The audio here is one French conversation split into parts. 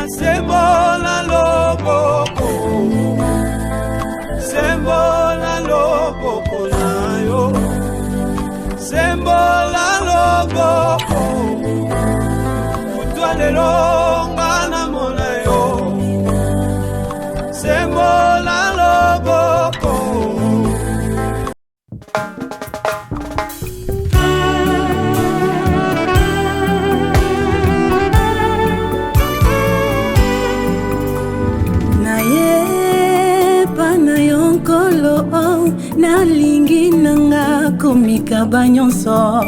Sembola loboko, sembola loboko na yo, sembola loboko, utwalelo ngana mona yo, sembola loboko. Nalingi nanga komika banyonso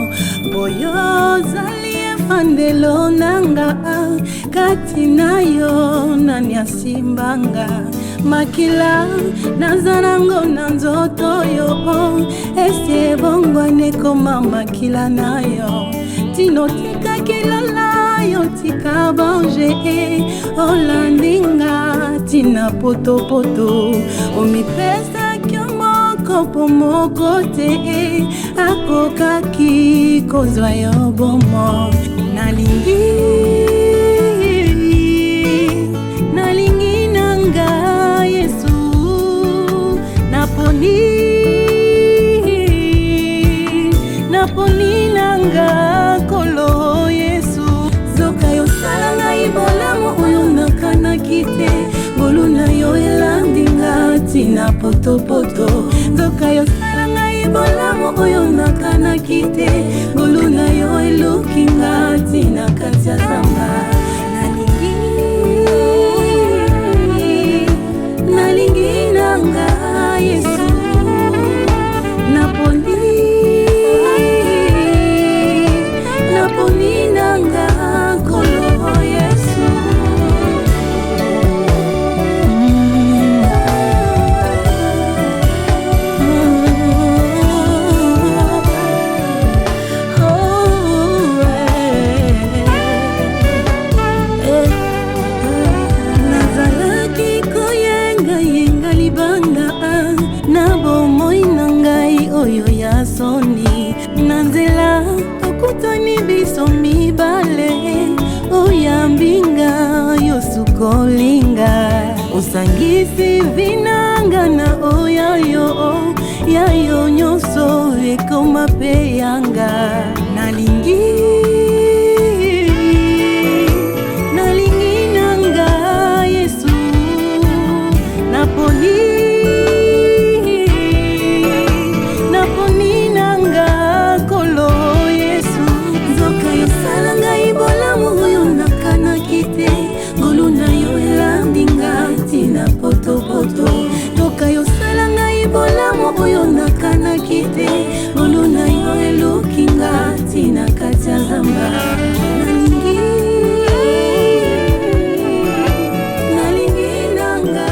boyo zali efandelo nanga kati na yo nani asimbanga makila nazanango na nzoto yo esi ebongwane koma makila na yo tino tika kilala yo tika bange olandinga tina potopoto omipesa kopo moko te akokaki kozwa yo bomo nalingi nanga Yesu naponi nanga kolo Yesu zoka yo salanga ibolamu oyo nakanaki te boluna yo elandinga tina potopoto zoka yo salanga ibolamu oyo nakanaki te boluna yo elukinga tina kati ya zamba nalingi nanga Yesu naponi nanga kolo Yesu. Oyo ya soni nanzela okutani biso mibale oyambinga yosukolinga osangisi vinanga na oyayo yayo nyonso ekoma pe yanga nalingi nanga Yesu naponi toka yo salanga ibolamu oyo nakanaki te boluna yo elukinga tina kati ya zamba nalingi nanga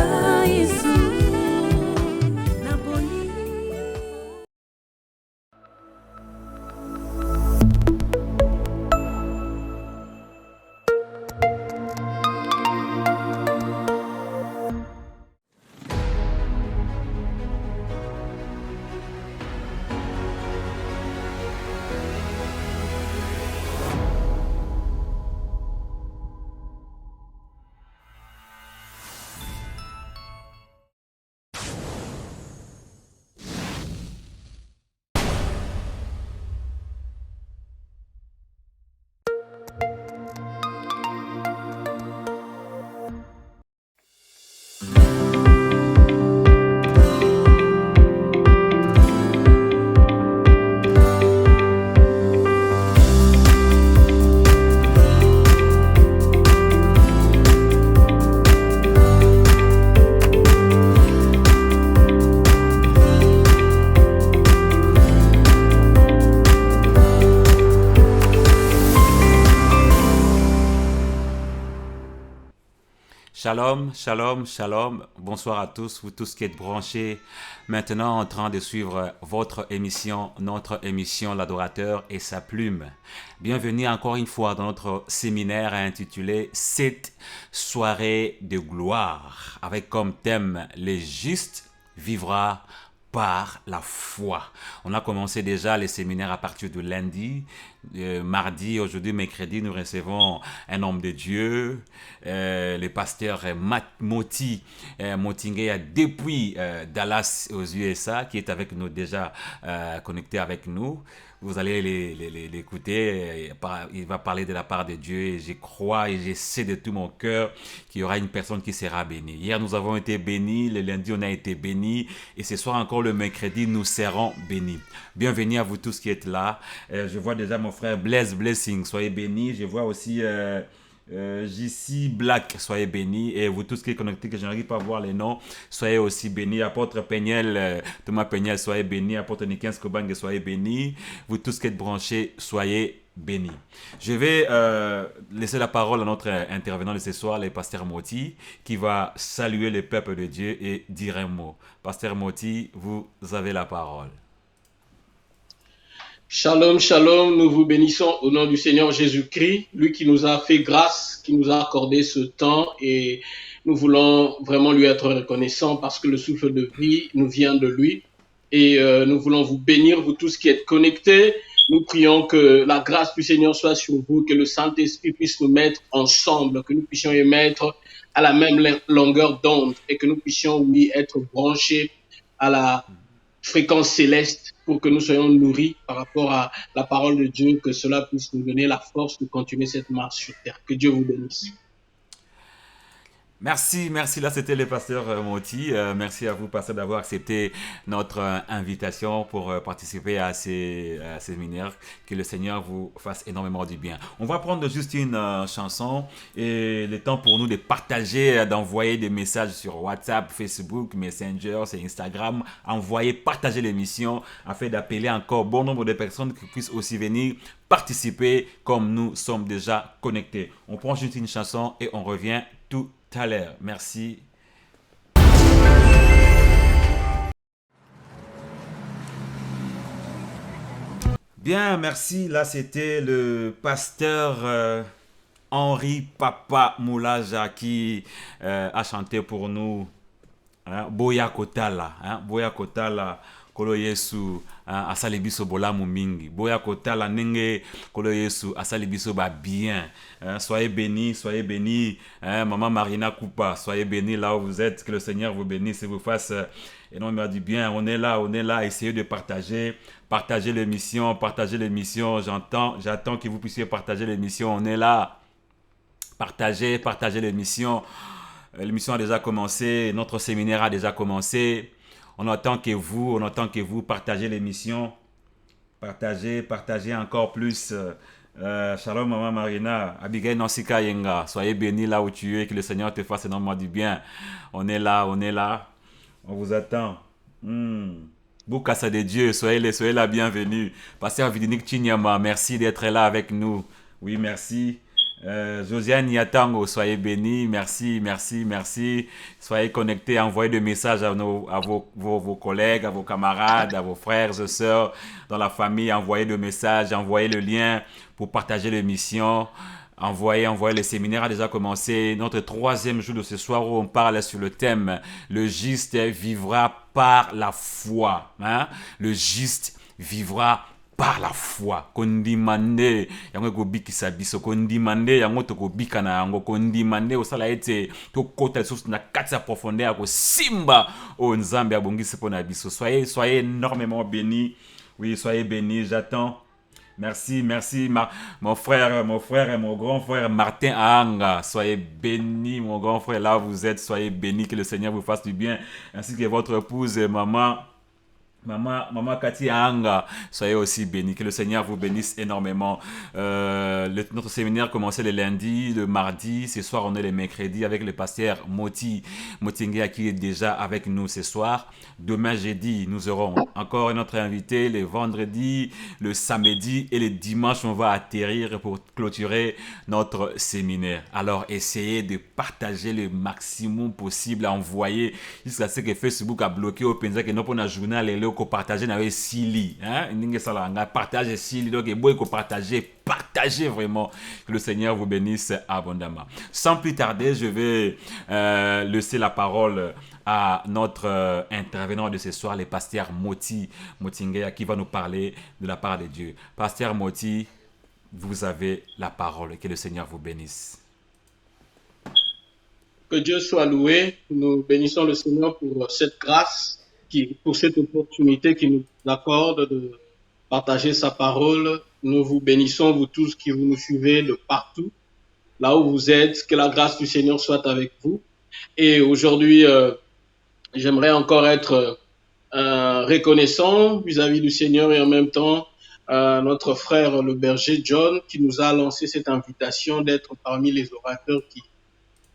Yesu naponi. Shalom, shalom, shalom. Bonsoir à tous, vous tous qui êtes branchés maintenant en train de suivre votre émission, notre émission L'Adorateur et sa plume. Bienvenue encore une fois dans notre séminaire intitulé 7 soirées de gloire avec comme thème « Les justes vivra par la foi. On a commencé déjà les séminaires à partir de lundi. Mardi, aujourd'hui, mercredi, nous recevons un homme de Dieu, le pasteur Moti Motingea depuis Dallas aux USA, qui est avec nous déjà connecté avec nous. Vous allez l'écouter, il va parler de la part de Dieu et je crois et je sais de tout mon cœur qu'il y aura une personne qui sera bénie. Hier, nous avons été bénis, le lundi, on a été bénis et ce soir encore le mercredi, nous serons bénis. Bienvenue à vous tous qui êtes là. Je vois déjà mon frère Blaise Blessing, soyez bénis. Je vois aussi JC Black, soyez bénis. Et vous tous qui êtes connectés, que je n'arrive pas à voir les noms, soyez aussi bénis. Apôtre Peniel, Thomas Peniel, soyez bénis. Apôtre Nikens Kobang, soyez bénis. Vous tous qui êtes branchés, soyez bénis. Je vais laisser la parole à notre intervenant de ce soir, le pasteur Moti, qui va saluer le peuple de Dieu et dire un mot. Pasteur Moti, vous avez la parole. Shalom, shalom, nous vous bénissons au nom du Seigneur Jésus-Christ, lui qui nous a fait grâce, qui nous a accordé ce temps et nous voulons vraiment lui être reconnaissants parce que le souffle de vie nous vient de lui et nous voulons vous bénir, vous tous qui êtes connectés. Nous prions que la grâce du Seigneur soit sur vous, que le Saint-Esprit puisse nous mettre ensemble, que nous puissions y mettre à la même longueur d'onde et que nous puissions, oui, être branchés à la fréquence céleste pour que nous soyons nourris par rapport à la parole de Dieu, que cela puisse nous donner la force de continuer cette marche sur terre. Que Dieu vous bénisse. Merci. Là, c'était le pasteur Moti. Merci à vous, pasteur, d'avoir accepté notre invitation pour participer à ces séminaires. Que le Seigneur vous fasse énormément du bien. On va prendre juste une chanson et le temps pour nous de partager, d'envoyer des messages sur WhatsApp, Facebook, Messenger, c'est Instagram. Partager l'émission afin d'appeler encore bon nombre de personnes qui puissent aussi venir participer comme nous sommes déjà connectés. On prend juste une chanson et on revient tout à l'heure. Merci. Bien, merci. Là, c'était le pasteur Henri Papa Moulaja qui a chanté pour nous Boya Kotala. Boya Kotala. Kolo Yesu asali biso bolamu mingi. Boya kotala nenge kolo Yesu asali biso ba bien. Soyez bénis, soyez bénis. Maman Marina Koupa, soyez bénis là où vous êtes. Que le Seigneur vous bénisse et vous fasse énormément du bien. On est là. Essayez de partager. Partagez l'émission. J'attends que vous puissiez partager l'émission. On est là. Partagez l'émission. L'émission a déjà commencé. Notre séminaire a déjà commencé. On attend que vous partagez l'émission. Partagez encore plus. Shalom Maman Marina, Abigail Nansika Yenga, soyez bénis là où tu es, que le Seigneur te fasse énormément du bien. On est là. On vous attend. Boukassa de Dieu, soyez la bienvenue. Pasteur Vidinik Chinyama, merci d'être là avec nous. Oui, merci. Josiane Yatango, soyez bénis, merci. Soyez connectés, envoyez des messages à vos collègues, à vos camarades, à vos frères et sœurs dans la famille. Envoyez des messages, envoyez le lien pour partager l'émission. Envoyez, le séminaire a déjà commencé. Notre 3e jour de ce soir où on parle sur le thème « Le juste vivra par la foi ». Le juste vivra par la foi. Kondimande yango ekobikisa biso, kondimande yango tokobika na yango, kondimande osala ete tokota lisusu na kati ya profondeur kosimba o Nzambe abongisi mpona biso. Soyez énormément bénis. Oui, soyez bénis, j'attends. Merci, mon frère et mon grand frère Martin Ahanga. Soyez bénis, mon grand frère, là où vous êtes. Soyez bénis, que le Seigneur vous fasse du bien, ainsi que votre épouse et maman Cathy Ahanga, soyez aussi bénis. Que le Seigneur vous bénisse énormément. Notre séminaire commençait le lundi, le mardi. Ce soir, on est le mercredi avec le pasteur Moti Motingea qui est déjà avec nous ce soir. Demain, jeudi, nous aurons encore notre invité. Le vendredi, le samedi et le dimanche, on va atterrir pour clôturer notre séminaire. Alors, essayez de partager le maximum possible, envoyer jusqu'à ce que Facebook a bloqué au Penza que nous avons un journal et ko partager na we sili hein ninge sala nga partage sili donc boy ko partager partagez vraiment. Que le Seigneur vous bénisse abondamment. Sans plus tarder, je vais laisser la parole à notre intervenant de ce soir, le pasteur Moti Motingea, qui va nous parler de la part de Dieu. Pasteur Moti, vous avez la parole. Que le Seigneur vous bénisse. Que Dieu soit loué. Nous bénissons le Seigneur pour cette grâce, pour cette opportunité qu'il nous accorde de partager sa parole. Nous vous bénissons, vous tous qui vous nous suivez de partout, là où vous êtes. Que la grâce du Seigneur soit avec vous. Et aujourd'hui, j'aimerais encore être reconnaissant vis-à-vis du Seigneur et en même temps notre frère le berger John qui nous a lancé cette invitation d'être parmi les orateurs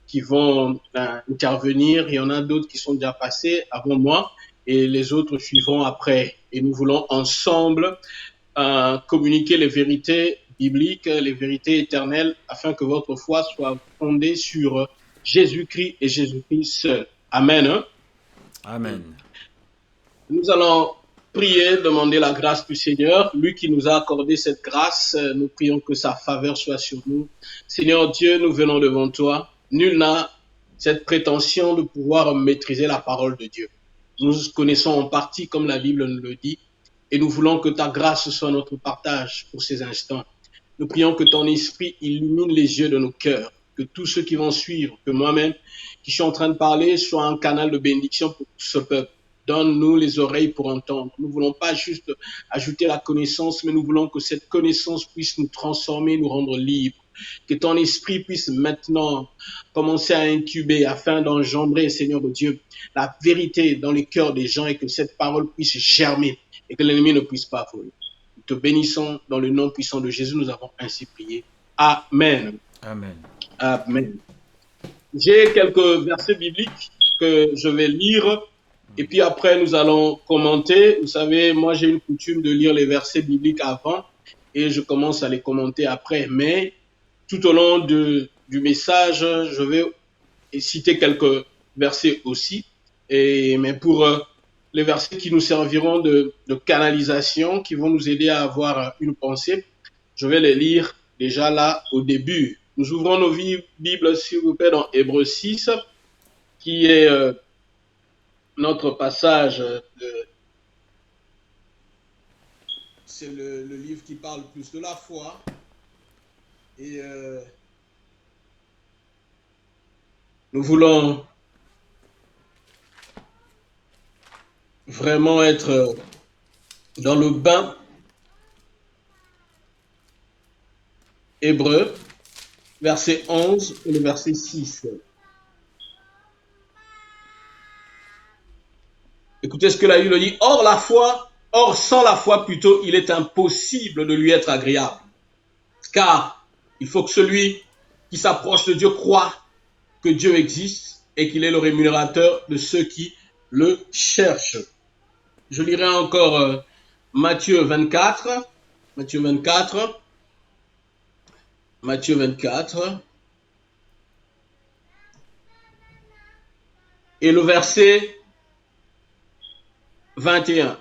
qui vont intervenir. Il y en a d'autres qui sont déjà passés avant moi et les autres suivront après. Et nous voulons ensemble communiquer les vérités bibliques, les vérités éternelles, afin que votre foi soit fondée sur Jésus-Christ et Jésus-Christ seul. Amen. Hein? Amen. Nous allons prier, demander la grâce du Seigneur, lui qui nous a accordé cette grâce. Nous prions que sa faveur soit sur nous. Seigneur Dieu, nous venons devant toi. Nul n'a cette prétention de pouvoir maîtriser la parole de Dieu. Nous connaissons en partie comme la Bible nous le dit et nous voulons que ta grâce soit notre partage pour ces instants. Nous prions que ton esprit illumine les yeux de nos cœurs, que tous ceux qui vont suivre, que moi-même qui suis en train de parler, soit un canal de bénédiction pour ce peuple. Donne-nous les oreilles pour entendre. Nous ne voulons pas juste ajouter la connaissance, mais nous voulons que cette connaissance puisse nous transformer, nous rendre libres. Que ton esprit puisse maintenant commencer à incuber afin d'engendrer, Seigneur Dieu, la vérité dans les cœurs des gens et que cette parole puisse germer et que l'ennemi ne puisse pas voler. Nous te bénissons dans le nom puissant de Jésus, nous avons ainsi prié. Amen. Amen. Amen. J'ai quelques versets bibliques que je vais lire et puis après nous allons commenter. Vous savez, moi j'ai une coutume de lire les versets bibliques avant et je commence à les commenter après. Mais tout au long du message, je vais citer quelques versets aussi. Mais pour les versets qui nous serviront de canalisation, qui vont nous aider à avoir une pensée, je vais les lire déjà là au début. Nous ouvrons nos Bibles, s'il vous plaît, dans Hébreux 6, qui est notre passage. C'est le livre qui parle plus de la foi. Et nous voulons vraiment être dans le bain. Hébreux, verset 11 et le verset 6. Écoutez ce que la Bible dit. Or sans la foi plutôt, il est impossible de lui être agréable. Car il faut que celui qui s'approche de Dieu croit que Dieu existe et qu'il est le rémunérateur de ceux qui le cherchent. Je lirai encore Matthieu 24. Matthieu 24. Et le verset 21.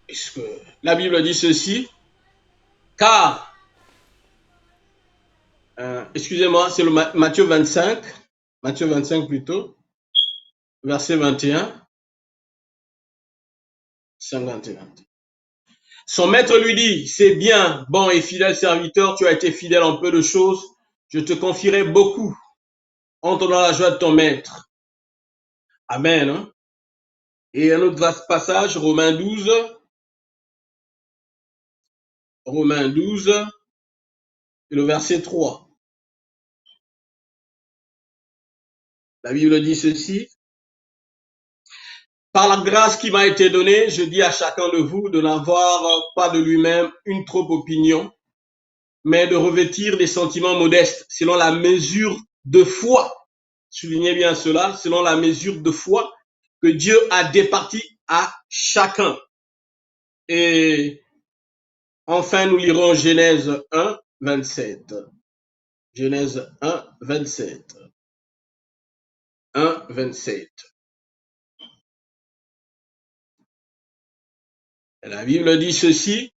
Est-ce que la Bible dit ceci? Car, excusez-moi, c'est le Matthieu 25 plutôt, verset 21. 51. Son maître lui dit, c'est bien, bon et fidèle serviteur, tu as été fidèle en peu de choses, je te confierai beaucoup. Entre dans la joie de ton maître. Amen. Hein? Et un autre vaste passage, Romains 12, et le verset 3. La Bible dit ceci. Par la grâce qui m'a été donnée, je dis à chacun de vous de n'avoir pas de lui-même une trop opinion, mais de revêtir des sentiments modestes, selon la mesure de foi. Soulignez bien cela, selon la mesure de foi que Dieu a départie à chacun. Et enfin, nous lirons Genèse 1, 27. Genèse 1, 27. 1, 27. La Bible dit ceci.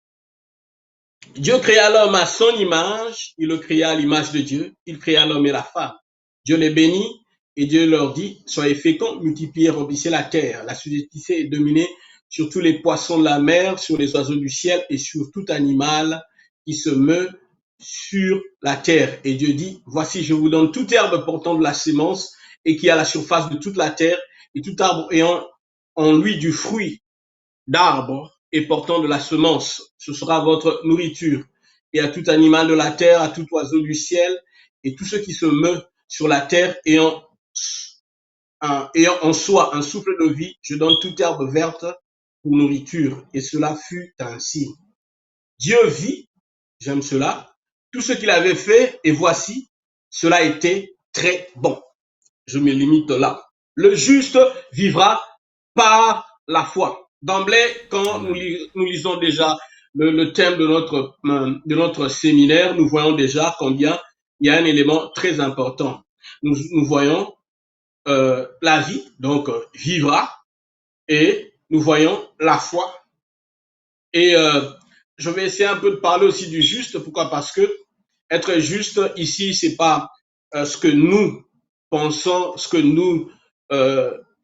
Dieu créa l'homme à son image, il le créa à l'image de Dieu, il créa l'homme et la femme. Dieu les bénit et Dieu leur dit, soyez féconds, multipliez, remplissez la terre, la subsistez et dominez sur tous les poissons de la mer, sur les oiseaux du ciel et sur tout animal qui se meut sur la terre. Et Dieu dit, voici, je vous donne toute herbe portant de la sémence et qui a la surface de toute la terre et tout arbre ayant en lui du fruit d'arbre et portant de la semence, ce sera votre nourriture. Et à tout animal de la terre, à tout oiseau du ciel, et tout ce qui se meut sur la terre ayant en soi un souffle de vie, je donne toute herbe verte pour nourriture. Et cela fut ainsi. Dieu vit, j'aime cela, tout ce qu'il avait fait, et voici, cela était très bon. Je me limite là. Le juste vivra par la foi. D'emblée, quand nous lisons déjà le thème de notre séminaire, nous voyons déjà combien il y a un élément très important. Nous voyons la vie, donc vivra, et nous voyons la foi. Et je vais essayer un peu de parler aussi du juste. Pourquoi? Parce que être juste ici, c'est pas ce que nous pensons, ce que nous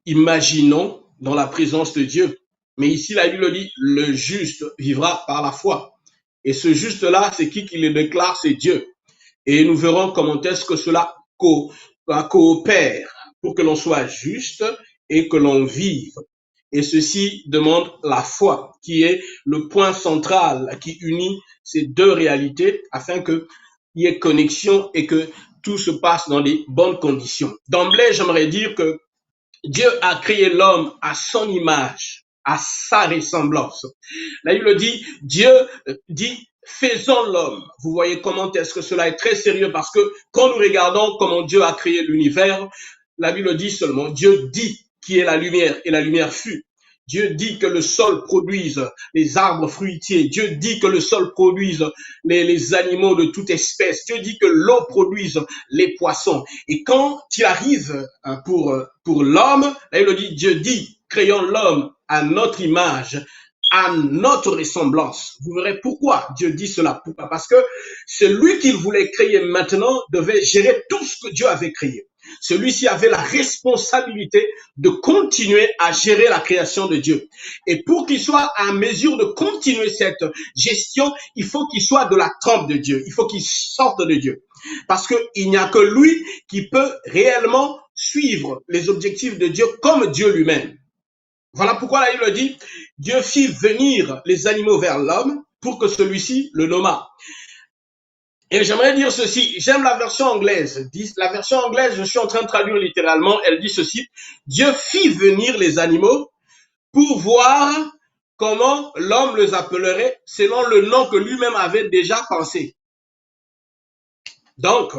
imaginons dans la présence de Dieu. Mais ici, la Bible dit, le juste vivra par la foi. Et ce juste-là, c'est qui le déclare? C'est Dieu. Et nous verrons comment est-ce que cela coopère pour que l'on soit juste et que l'on vive. Et ceci demande la foi, qui est le point central qui unit ces deux réalités afin qu'il y ait connexion et que tout se passe dans des bonnes conditions. D'emblée, j'aimerais dire que Dieu a créé l'homme à son image, à sa ressemblance. Là, il le dit, Dieu dit, faisons l'homme. Vous voyez comment est-ce que cela est très sérieux, parce que quand nous regardons comment Dieu a créé l'univers, la Bible dit seulement, Dieu dit qui est la lumière, et la lumière fut. Dieu dit que le sol produise les arbres fruitiers. Dieu dit que le sol produise les animaux de toute espèce. Dieu dit que l'eau produise les poissons. Et quand il arrive pour l'homme, là, il dit, Dieu dit, créons l'homme à notre image, à notre ressemblance. Vous verrez pourquoi Dieu dit cela. Pourquoi? Parce que celui qu'il voulait créer maintenant devait gérer tout ce que Dieu avait créé. Celui-ci avait la responsabilité de continuer à gérer la création de Dieu. Et pour qu'il soit en mesure de continuer cette gestion, il faut qu'il soit de la trempe de Dieu. Il faut qu'il sorte de Dieu. Parce qu'il n'y a que lui qui peut réellement suivre les objectifs de Dieu comme Dieu lui-même. Voilà pourquoi la Bible dit, Dieu fit venir les animaux vers l'homme pour que celui-ci le nommât. Et j'aimerais dire ceci, j'aime la version anglaise. La version anglaise, je suis en train de traduire littéralement, elle dit ceci, Dieu fit venir les animaux pour voir comment l'homme les appellerait selon le nom que lui-même avait déjà pensé. Donc,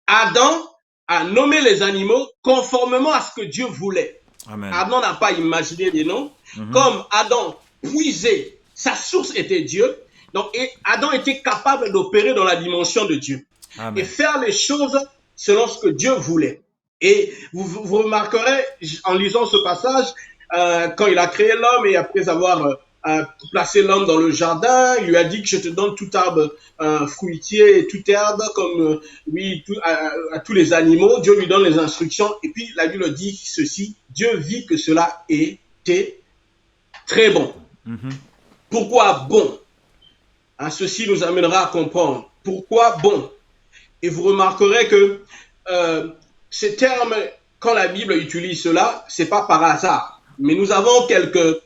Adam a nommé les animaux conformément à ce que Dieu voulait. Amen. Adam n'a pas imaginé des noms. Comme Adam puisait, sa source était Dieu. Donc, Adam était capable d'opérer dans la dimension de Dieu. Amen. Et faire les choses selon ce que Dieu voulait. Et vous remarquerez, en lisant ce passage, quand il a créé l'homme et après avoir placé l'homme dans le jardin, il lui a dit que je te donne tout arbre fruitier et toute herbe comme à tous les animaux. Dieu lui donne les instructions. Et puis, la Bible dit ceci, Dieu vit que cela était très bon. Pourquoi bon? Ceci nous amènera à comprendre pourquoi bon. Et vous remarquerez que ces termes, quand la Bible utilise cela, c'est pas par hasard. Mais nous avons quelques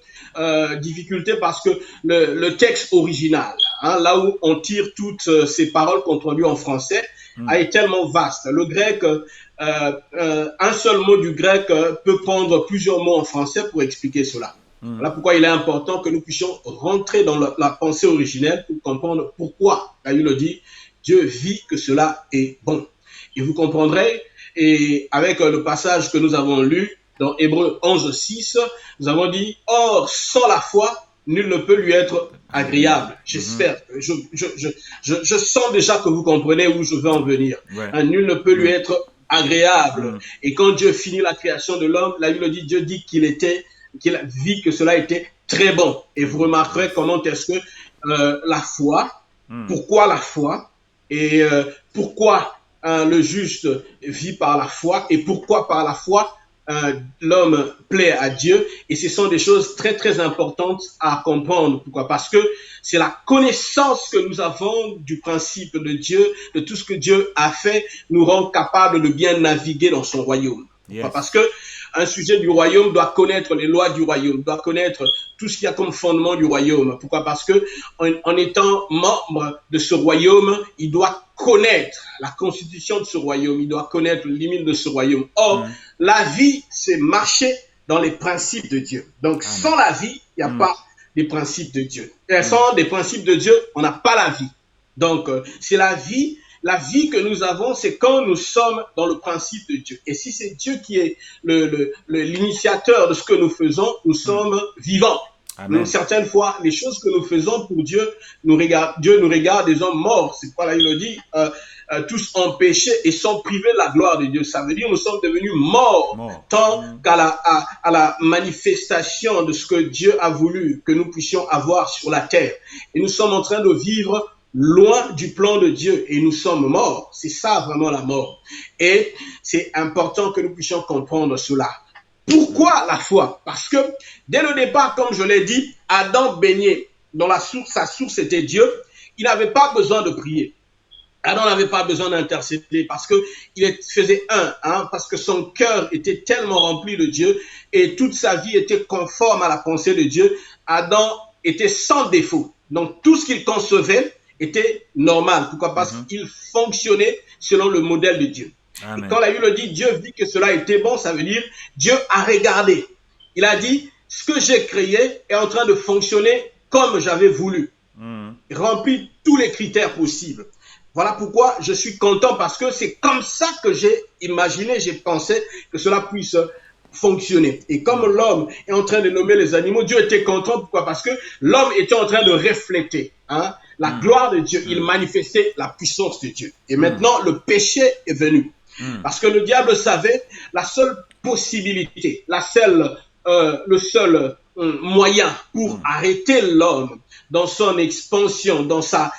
difficultés parce que le texte original, là où on tire toutes ces paroles qu'on traduit en français, est tellement vaste. Le grec, un seul mot du grec peut prendre plusieurs mots en français pour expliquer cela. Voilà pourquoi il est important que nous puissions rentrer dans la pensée originelle pour comprendre pourquoi, là il le dit, Dieu vit que cela est bon. Et vous comprendrez, et avec le passage que nous avons lu dans Hébreux 11:6, nous avons dit, or sans la foi, nul ne peut lui être agréable. J'espère, je sens déjà que vous comprenez où je veux en venir. Ouais. Nul ne peut lui être agréable. Et quand Dieu finit la création de l'homme, la Bible dit, Dieu dit qu'il vit que cela était très bon. Et vous remarquerez comment est-ce que la foi Pourquoi la foi? Et pourquoi le juste vit par la foi? Et pourquoi par la foi l'homme plaît à Dieu? Et ce sont des choses très très importantes à comprendre. Pourquoi? Parce que c'est la connaissance que nous avons du principe de Dieu, de tout ce que Dieu a fait, nous rend capables de bien naviguer dans son royaume. Yes. Parce que un sujet du royaume doit connaître les lois du royaume, doit connaître tout ce qu'il y a comme fondement du royaume. Pourquoi? Parce que en étant membre de ce royaume, il doit connaître la constitution de ce royaume, il doit connaître les limites de ce royaume. Or, la vie, c'est marcher dans les principes de Dieu. Donc, sans la vie, il n'y a pas des principes de Dieu. Et sans des principes de Dieu, on n'a pas la vie. Donc, c'est la vie. La vie que nous avons, c'est quand nous sommes dans le principe de Dieu. Et si c'est Dieu qui est l'initiateur de ce que nous faisons, nous sommes vivants. Amen. Certaines fois, les choses que nous faisons pour Dieu, Dieu nous regarde des hommes morts. C'est quoi là, il le dit, tous ont péché et sont privés de la gloire de Dieu. Ça veut dire nous sommes devenus morts tant qu'à la manifestation de ce que Dieu a voulu que nous puissions avoir sur la terre. Et nous sommes en train de vivre loin du plan de Dieu et nous sommes morts. C'est ça vraiment la mort. Et c'est important que nous puissions comprendre cela. Pourquoi la foi? Parce que dès le départ, comme je l'ai dit, Adam baignait dans la source, sa source était Dieu. Il n'avait pas besoin de prier. Adam n'avait pas besoin d'intercéder parce que il faisait parce que son cœur était tellement rempli de Dieu et toute sa vie était conforme à la pensée de Dieu. Adam était sans défaut. Donc tout ce qu'il concevait était normal. Pourquoi? Parce qu'il fonctionnait selon le modèle de Dieu. Amen. Et quand la Bible dit Dieu vit que cela était bon, ça veut dire Dieu a regardé. Il a dit ce que j'ai créé est en train de fonctionner comme j'avais voulu. Il remplit tous les critères possibles. Voilà pourquoi je suis content parce que c'est comme ça que j'ai imaginé, j'ai pensé que cela puisse fonctionner. Et comme l'homme est en train de nommer les animaux, Dieu était content. Pourquoi? Parce que l'homme était en train de refléter la gloire de Dieu. Il manifestait la puissance de Dieu. Et maintenant, le péché est venu. Parce que le diable savait la seule possibilité, le seul moyen pour arrêter l'homme dans son expansion, dans sa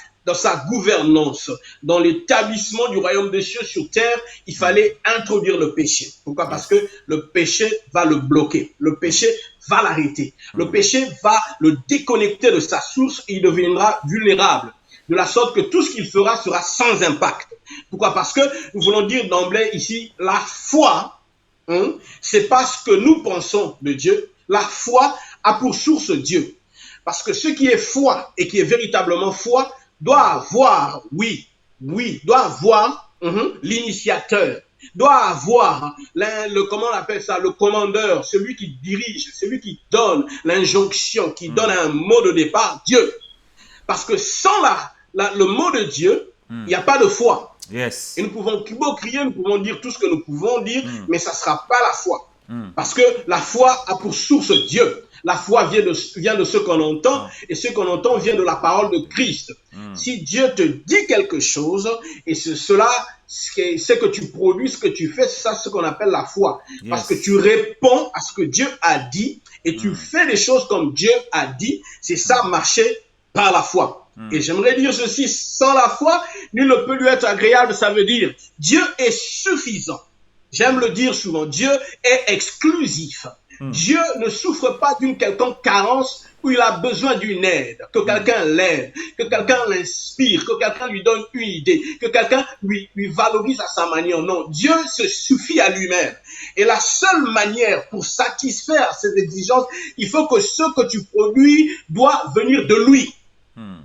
gouvernance, dans l'établissement du royaume des cieux sur terre, il fallait introduire le péché. Pourquoi? Parce que le péché va le bloquer. Le péché va l'arrêter. Le péché va le déconnecter de sa source et il deviendra vulnérable. De la sorte que tout ce qu'il fera sera sans impact. Pourquoi? Parce que nous voulons dire d'emblée ici, la foi, c'est pas ce que nous pensons de Dieu. La foi a pour source Dieu. Parce que ce qui est foi et qui est véritablement foi doit avoir, doit avoir l'initiateur, doit avoir comment on appelle ça, le commandeur, celui qui dirige, celui qui donne l'injonction, qui donne un mot de départ, Dieu. Parce que sans le mot de Dieu, il n'y a pas de foi. Yes. Et nous pouvons crier, nous pouvons dire tout ce que nous pouvons dire, mais ça ne sera pas la foi. Parce que la foi a pour source Dieu. La foi vient de ce qu'on entend, et ce qu'on entend vient de la parole de Christ. Si Dieu te dit quelque chose, et c'est ce que tu produis, ce que tu fais, c'est ça ce qu'on appelle la foi. Yes. Parce que tu réponds à ce que Dieu a dit, et tu fais les choses comme Dieu a dit, c'est ça marcher par la foi. Et j'aimerais dire ceci, sans la foi, nul ne peut lui être agréable, ça veut dire Dieu est suffisant. J'aime le dire souvent, Dieu est exclusif. Dieu ne souffre pas d'une quelconque carence où il a besoin d'une aide, que quelqu'un l'aide, que quelqu'un l'inspire, que quelqu'un lui donne une idée, que quelqu'un lui valorise à sa manière. Non, Dieu se suffit à lui-même. Et la seule manière pour satisfaire ses exigences, il faut que ce que tu produis doit venir de lui.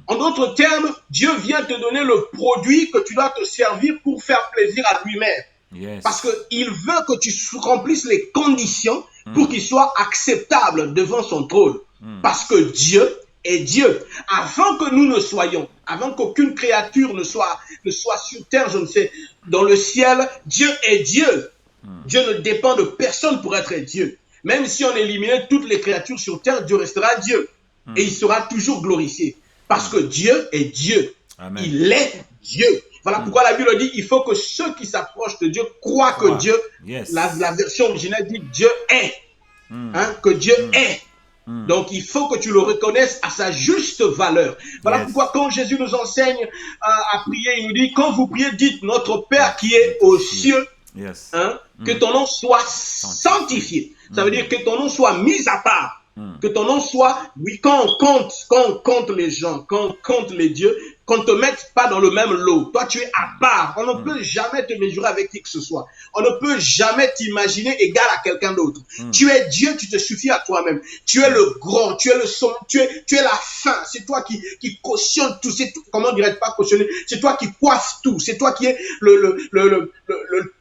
En d'autres termes, Dieu vient te donner le produit que tu dois te servir pour faire plaisir à lui-même. Yes. Parce qu'il veut que tu remplisses les conditions pour qu'il soit acceptable devant son trône. Parce que Dieu est Dieu. Avant que nous ne soyons, avant qu'aucune créature ne soit sur terre, je ne sais, dans le ciel, Dieu est Dieu. Dieu ne dépend de personne pour être Dieu. Même si on éliminait toutes les créatures sur terre, Dieu restera Dieu. Et il sera toujours glorifié. Parce que Dieu est Dieu. Amen. Il est Dieu. Voilà pourquoi la Bible dit il faut que ceux qui s'approchent de Dieu croient que Dieu, la version originale dit Dieu est. Que Dieu est. Donc, il faut que tu le reconnaisses à sa juste valeur. Voilà pourquoi quand Jésus nous enseigne à prier, il nous dit, quand vous priez, dites notre Père qui est aux cieux, que ton nom soit sanctifié. Ça veut dire que ton nom soit mis à part. Que ton nom soit, oui, quand on compte les gens, quand on compte les dieux, qu'on ne te mette pas dans le même lot. Toi, tu es à part. On ne peut jamais te mesurer avec qui que ce soit. On ne peut jamais t'imaginer égal à quelqu'un d'autre. Tu es Dieu, tu te suffis à toi-même. Tu es le grand, tu es le sommet, tu es la fin. C'est toi qui cautionne tout. C'est tout. Comment dirais-je pas cautionner? C'est toi qui coiffe tout. C'est toi qui es le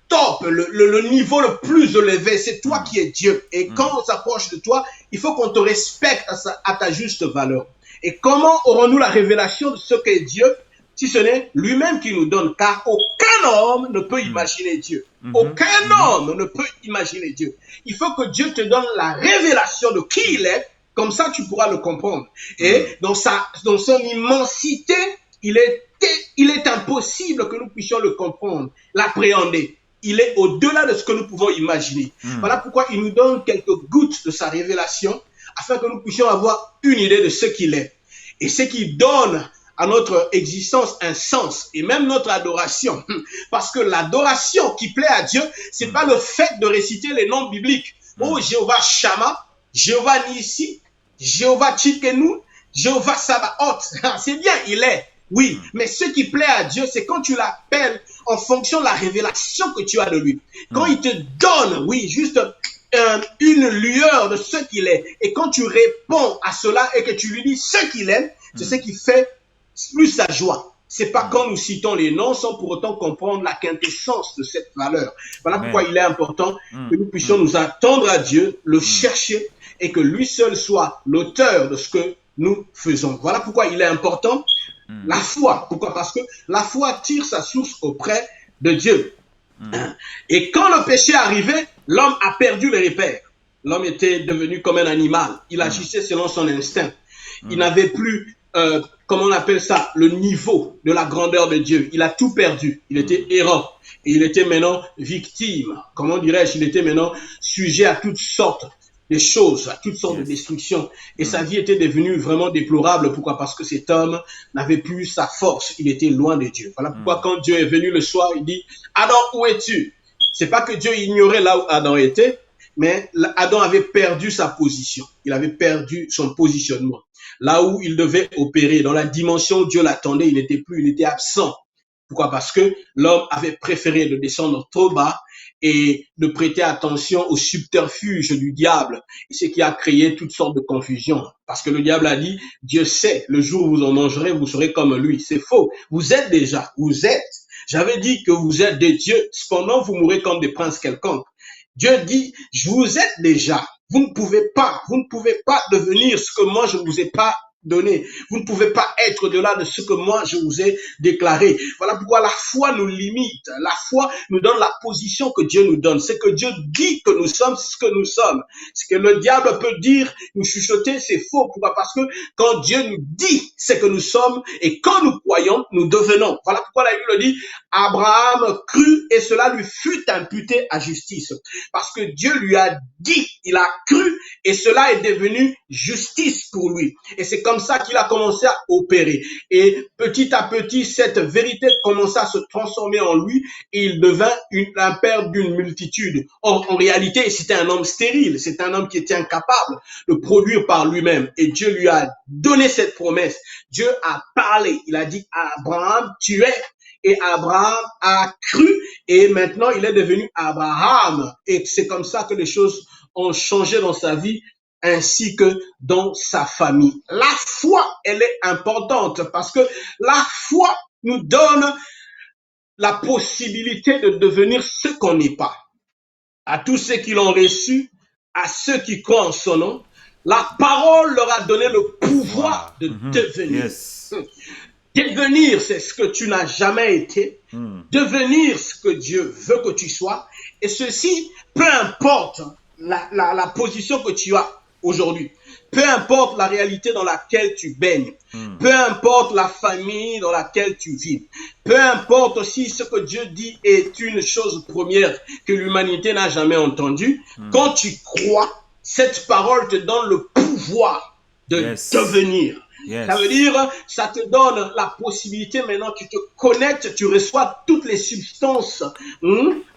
top, le niveau le plus élevé. C'est toi qui es Dieu. Et quand on s'approche de toi, il faut qu'on te respecte à ta juste valeur. Et comment aurons-nous la révélation de ce qu'est Dieu si ce n'est lui-même qui nous donne? Car aucun homme ne peut imaginer Dieu. Aucun homme ne peut imaginer Dieu. Il faut que Dieu te donne la révélation de qui il est. Comme ça, tu pourras le comprendre. Et dans son immensité, il est impossible que nous puissions le comprendre, l'appréhender. Il est au-delà de ce que nous pouvons imaginer. Voilà pourquoi il nous donne quelques gouttes de sa révélation afin que nous puissions avoir une idée de ce qu'il est. Et ce qui donne à notre existence un sens et même notre adoration. Parce que l'adoration qui plaît à Dieu, c'est pas le fait de réciter les noms bibliques. Oh, Jéhovah Shammah, Jéhovah Nissi, Jéhovah Tsidkenu, Jéhovah Sabaoth. C'est bien, il est. Oui, mais ce qui plaît à Dieu, c'est quand tu l'appelles en fonction de la révélation que tu as de lui. Quand il te donne, oui, juste une lueur de ce qu'il est. Et quand tu réponds à cela et que tu lui dis ce qu'il est, c'est ce qui fait plus sa joie. C'est pas quand nous citons les noms sans pour autant comprendre la quintessence de cette valeur. Voilà pourquoi il est important que nous puissions nous attendre à Dieu, le chercher et que lui seul soit l'auteur de ce que nous faisons. Voilà pourquoi il est important la foi. Pourquoi? Parce que la foi tire sa source auprès de Dieu. Et quand le péché est arrivé, l'homme a perdu les repères. L'homme était devenu comme un animal. Il agissait selon son instinct. Il n'avait plus, comment on appelle ça, le niveau de la grandeur de Dieu. Il a tout perdu. Il était errant. Et il était maintenant victime. Comment dirais-je? Il était maintenant sujet à toutes sortes de choses, à toutes sortes de destructions. Et sa vie était devenue vraiment déplorable. Pourquoi? Parce que cet homme n'avait plus sa force. Il était loin de Dieu. Voilà pourquoi quand Dieu est venu le soir, il dit, Adam, où es-tu? C'est pas que Dieu ignorait là où Adam était, mais Adam avait perdu sa position. Il avait perdu son positionnement. Là où il devait opérer, dans la dimension où Dieu l'attendait, il n'était plus, il était absent. Pourquoi? Parce que l'homme avait préféré de descendre trop bas et de prêter attention aux subterfuges du diable, ce qui a créé toutes sortes de confusions. Parce que le diable a dit, Dieu sait, le jour où vous en mangerez, vous serez comme lui. C'est faux. Vous êtes déjà, vous êtes. J'avais dit que vous êtes des dieux, cependant vous mourrez comme des princes quelconques. Dieu dit, je vous êtes déjà. Vous ne pouvez pas devenir ce que moi je ne vous ai pas donné. Vous ne pouvez pas être au-delà de ce que moi je vous ai déclaré. Voilà pourquoi la foi nous limite. La foi nous donne la position que Dieu nous donne. C'est que Dieu dit que nous sommes ce que nous sommes. Ce que le diable peut dire, nous chuchoter, c'est faux. Pourquoi? Parce que quand Dieu nous dit ce que nous sommes et quand nous croyons, nous devenons. Voilà pourquoi la Bible dit, Abraham crut et cela lui fut imputé à justice. Parce que Dieu lui a dit, il a cru et cela est devenu justice pour lui. Et c'est comme ça qu'il a commencé à opérer. Et petit à petit, cette vérité commença à se transformer en lui et il devint un père d'une multitude. Or, en réalité, c'était un homme stérile. C'est un homme qui était incapable de produire par lui-même. Et Dieu lui a donné cette promesse. Dieu a parlé. Il a dit à Abraham, tu es. Et Abraham a cru et maintenant il est devenu Abraham. Et c'est comme ça que les choses ont changé dans sa vie ainsi que dans sa famille. La foi, elle est importante parce que la foi nous donne la possibilité de devenir ce qu'on n'est pas. À tous ceux qui l'ont reçu, à ceux qui croient en son nom, la parole leur a donné le pouvoir de devenir. Devenir, c'est ce que tu n'as jamais été. Devenir ce que Dieu veut que tu sois. Et ceci, peu importe la position que tu as aujourd'hui. Peu importe la réalité dans laquelle tu baignes. Peu importe la famille dans laquelle tu vis. Peu importe aussi ce que Dieu dit est une chose première que l'humanité n'a jamais entendue. Quand tu crois, cette parole te donne le pouvoir de devenir. Ça veut dire, ça te donne la possibilité maintenant, tu te connectes, tu reçois toutes les substances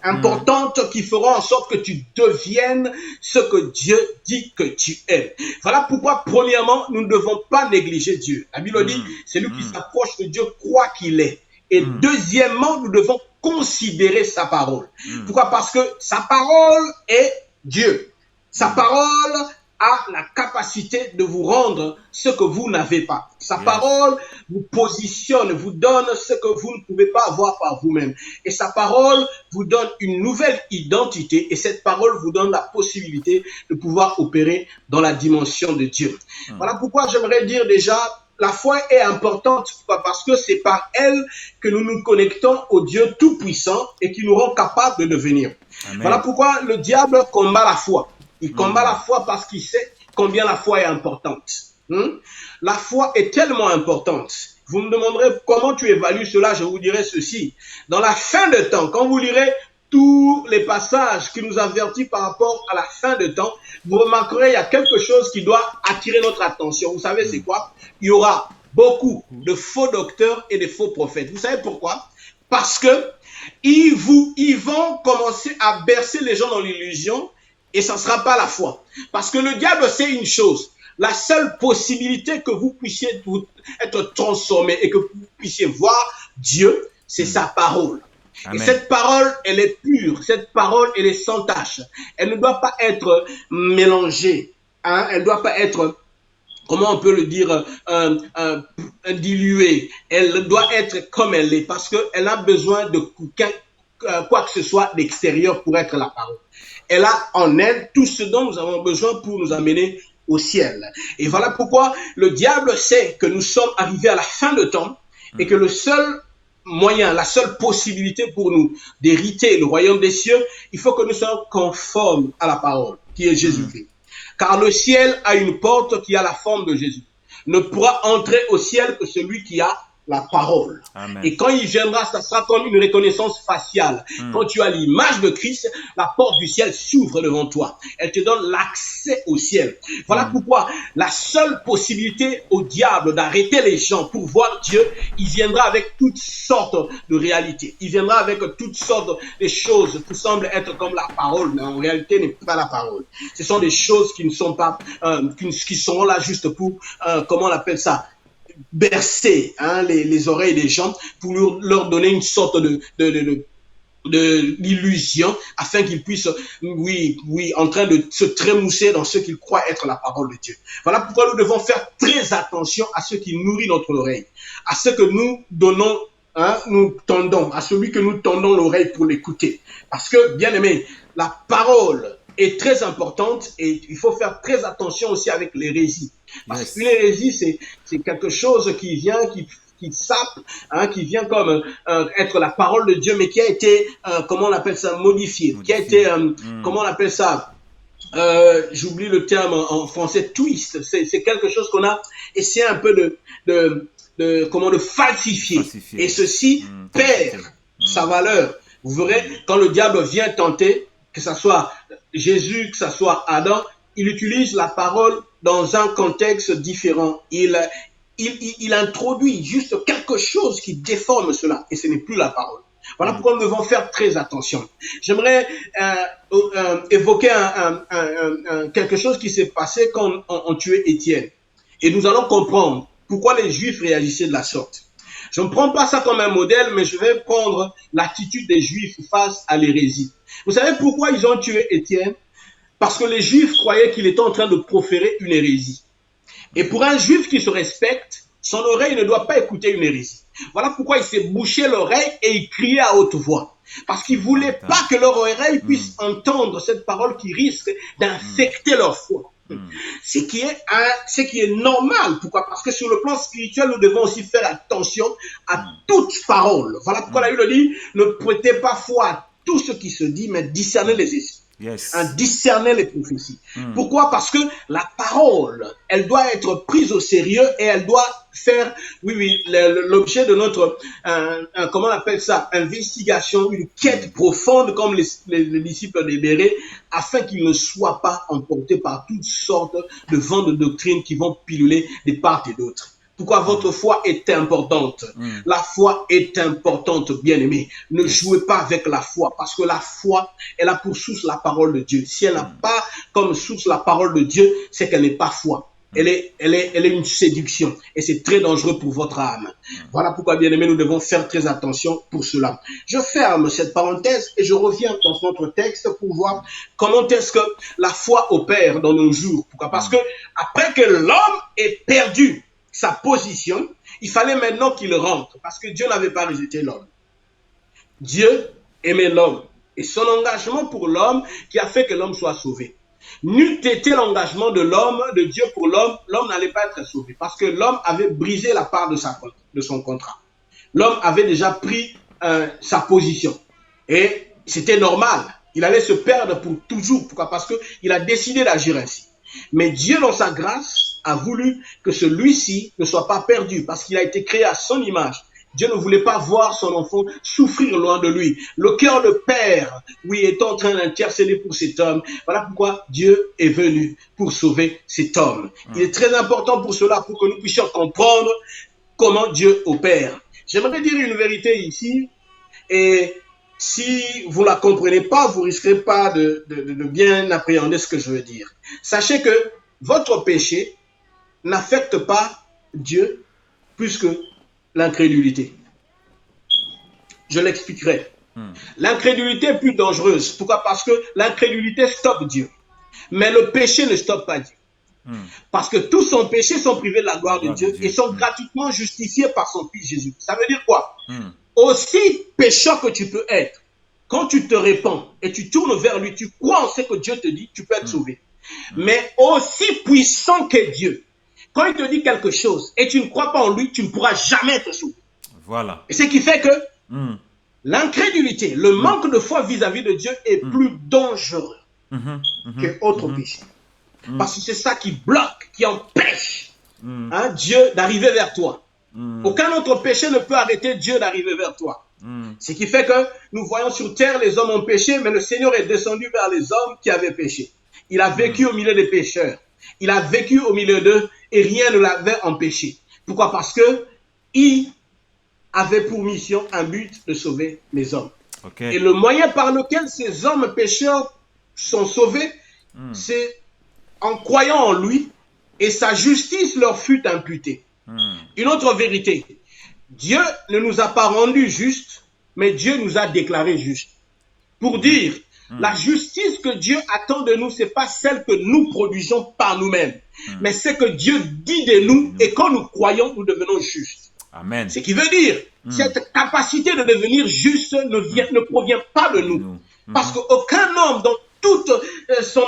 importantes qui feront en sorte que tu deviennes ce que Dieu dit que tu es. Voilà pourquoi, premièrement, nous ne devons pas négliger Dieu. La Bible dit, celui qui s'approche de Dieu croit qu'il est. Et deuxièmement, nous devons considérer sa parole. Pourquoi? Parce que sa parole est Dieu. Sa parole a la capacité de vous rendre ce que vous n'avez pas. Sa parole vous positionne, vous donne ce que vous ne pouvez pas avoir par vous-même. Et sa parole vous donne une nouvelle identité et cette parole vous donne la possibilité de pouvoir opérer dans la dimension de Dieu. Voilà pourquoi j'aimerais dire déjà, la foi est importante parce que c'est par elle que nous nous connectons au Dieu Tout-Puissant et qui nous rend capables de devenir. Amen. Voilà pourquoi le diable combat la foi. Il combat la foi parce qu'il sait combien la foi est importante. La foi est tellement importante. Vous me demanderez comment tu évalues cela, je vous dirai ceci. Dans la fin de temps, quand vous lirez tous les passages qui nous avertissent par rapport à la fin de temps, vous remarquerez il y a quelque chose qui doit attirer notre attention. Vous savez c'est quoi? Il y aura beaucoup de faux docteurs et de faux prophètes. Vous savez pourquoi? Parce que ils vont commencer à bercer les gens dans l'illusion. Et ça ne sera pas la foi. Parce que le diable sait une chose. La seule possibilité que vous puissiez être transformé et que vous puissiez voir Dieu, c'est sa parole. Amen. Et cette parole, elle est pure. Cette parole, elle est sans tache. Elle ne doit pas être mélangée. Elle ne doit pas être, comment on peut le dire, diluée. Elle doit être comme elle est. Parce qu'elle a besoin de quoi que ce soit d'extérieur pour être la parole. Elle a en elle tout ce dont nous avons besoin pour nous amener au ciel. Et voilà pourquoi le diable sait que nous sommes arrivés à la fin de temps et que le seul moyen, la seule possibilité pour nous d'hériter le royaume des cieux, il faut que nous soyons conformes à la parole qui est Jésus-Christ. Car le ciel a une porte qui a la forme de Jésus. Ne pourra entrer au ciel que celui qui a la parole. Amen. Et quand il viendra, ça sera comme une reconnaissance faciale. Quand tu as l'image de Christ, la porte du ciel s'ouvre devant toi. Elle te donne l'accès au ciel. Voilà pourquoi la seule possibilité au diable d'arrêter les gens pour voir Dieu, il viendra avec toutes sortes de réalités. Il viendra avec toutes sortes de choses qui semblent être comme la parole, mais en réalité n'est pas la parole. Ce sont des choses qui ne sont pas, qui seront là juste pour, comment on appelle ça, bercer les oreilles des gens pour leur donner une sorte d'illusion afin qu'ils puissent, en train de se trémousser dans ce qu'ils croient être la parole de Dieu. Voilà pourquoi nous devons faire très attention à ce qui nourrit notre oreille, à ce que nous donnons, nous tendons, à celui que nous tendons l'oreille pour l'écouter. Parce que, bien aimé, la parole est très importante et il faut faire très attention aussi avec l'hérésie. Parce qu'une hérésie, c'est quelque chose qui vient, qui sape, qui vient comme être la parole de Dieu, mais qui a été, comment on appelle ça, modifié, qui a été, comment on appelle ça, j'oublie le terme en français, twist. C'est quelque chose qu'on a essayé un peu de falsifier. Et ceci perd sa valeur. Vous verrez, quand le diable vient tenter, que ça soit Jésus, que ça soit Adam, il utilise la parole dans un contexte différent. Il introduit juste quelque chose qui déforme cela, et ce n'est plus la parole. Voilà pourquoi nous devons faire très attention. J'aimerais évoquer quelque chose qui s'est passé quand on tuait Étienne. Et nous allons comprendre pourquoi les Juifs réagissaient de la sorte. Je ne prends pas ça comme un modèle, mais je vais prendre l'attitude des Juifs face à l'hérésie. Vous savez pourquoi ils ont tué Étienne? Parce que les Juifs croyaient qu'il était en train de proférer une hérésie. Et pour un Juif qui se respecte, son oreille ne doit pas écouter une hérésie. Voilà pourquoi il s'est bouché l'oreille et il criait à haute voix. Parce qu'ils ne voulaient pas que leur oreille puisse entendre cette parole qui risque d'infecter leur foi. Ce qui est normal. Pourquoi? Parce que sur le plan spirituel, nous devons aussi faire attention à toute parole. Voilà pourquoi la Bible dit, ne prêtez pas foi à tout ce qui se dit, mais discernez les esprits. Yes. Discerner les prophéties. Pourquoi? Parce que la parole, elle doit être prise au sérieux et elle doit faire, l'objet de notre, comment on appelle ça, investigation, une quête profonde comme les disciples des Bérets, afin qu'ils ne soient pas emportés par toutes sortes de vents de doctrine qui vont piluler de part et d'autre. Pourquoi votre foi est importante? La foi est importante, bien-aimés. Ne jouez pas avec la foi, parce que la foi, elle a pour source la parole de Dieu. Si elle n'a pas comme source la parole de Dieu, c'est qu'elle n'est pas foi. Elle est une séduction et c'est très dangereux pour votre âme. Voilà pourquoi, bien-aimés, nous devons faire très attention pour cela. Je ferme cette parenthèse et je reviens dans notre texte pour voir comment est-ce que la foi opère dans nos jours. Pourquoi? Parce que après que l'homme ait perdu sa position, il fallait maintenant qu'il rentre, parce que Dieu n'avait pas rejeté l'homme. Dieu aimait l'homme et son engagement pour l'homme qui a fait que l'homme soit sauvé. N'eût été l'engagement de l'homme, de Dieu pour l'homme, l'homme n'allait pas être sauvé, parce que l'homme avait brisé la part de son contrat. L'homme avait déjà pris sa position et c'était normal. Il allait se perdre pour toujours. Pourquoi? Parce qu'il a décidé d'agir ainsi. Mais Dieu, dans sa grâce, a voulu que celui-ci ne soit pas perdu parce qu'il a été créé à son image. Dieu ne voulait pas voir son enfant souffrir loin de lui. Le cœur de Père, est en train d'intercéder pour cet homme. Voilà pourquoi Dieu est venu pour sauver cet homme. Il est très important pour cela, pour que nous puissions comprendre comment Dieu opère. J'aimerais dire une vérité ici, et si vous ne la comprenez pas, vous ne risquerez pas de bien appréhender ce que je veux dire. Sachez que votre péché n'affecte pas Dieu plus que l'incrédulité. Je l'expliquerai. L'incrédulité est plus dangereuse. Pourquoi? Parce que l'incrédulité stoppe Dieu. Mais le péché ne stoppe pas Dieu. Parce que tous son péché sont privés de la gloire de Dieu et sont gratuitement justifiés par son Fils Jésus. Ça veut dire quoi? Aussi pécheur que tu peux être, quand tu te répands et tu tournes vers lui, tu crois en ce que Dieu te dit, tu peux être sauvé. Mais aussi puissant que Dieu, quand il te dit quelque chose et tu ne crois pas en lui, tu ne pourras jamais être sauvé. Voilà. Et ce qui fait que l'incrédulité, le manque de foi vis-à-vis de Dieu est plus dangereux que autre péché. Parce que c'est ça qui bloque, qui empêche Dieu d'arriver vers toi. Aucun autre péché ne peut arrêter Dieu d'arriver vers toi. Ce qui fait que nous voyons sur terre les hommes ont péché, mais le Seigneur est descendu vers les hommes qui avaient péché. Il a vécu au milieu des pécheurs. Il a vécu au milieu d'eux et rien ne l'avait empêché. Pourquoi? Parce que il avait pour mission un but de sauver les hommes. Et le moyen par lequel ces hommes pécheurs sont sauvés, c'est en croyant en lui et sa justice leur fut imputée. Une autre vérité, Dieu ne nous a pas rendus justes, mais Dieu nous a déclarés justes. Pour dire, la justice que Dieu attend de nous, c'est pas celle que nous produisons par nous-mêmes, mais c'est que Dieu dit de nous et quand nous croyons, nous devenons justes. Amen. Ce qui veut dire, cette capacité de devenir juste ne provient pas de nous. Parce qu'aucun homme, dans toute son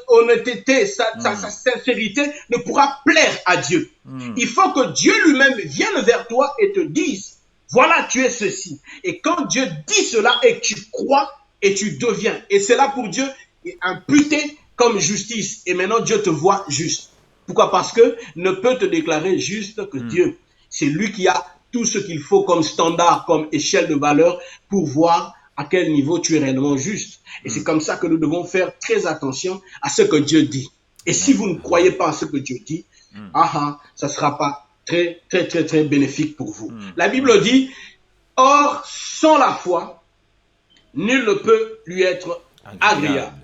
honnêteté, sa sincérité, ne pourra plaire à Dieu. Il faut que Dieu lui-même vienne vers toi et te dise, voilà, tu es ceci. Et quand Dieu dit cela et que tu crois, et tu deviens. Et cela pour Dieu est imputé comme justice. Et maintenant Dieu te voit juste. Pourquoi? Parce que ne peut te déclarer juste que Dieu. C'est lui qui a tout ce qu'il faut comme standard, comme échelle de valeur pour voir à quel niveau tu es réellement juste. Et c'est comme ça que nous devons faire très attention à ce que Dieu dit. Et si vous ne croyez pas à ce que Dieu dit, ça ne sera pas très, très, très, très bénéfique pour vous. La Bible dit, or, sans la foi, nul ne peut lui être agréable.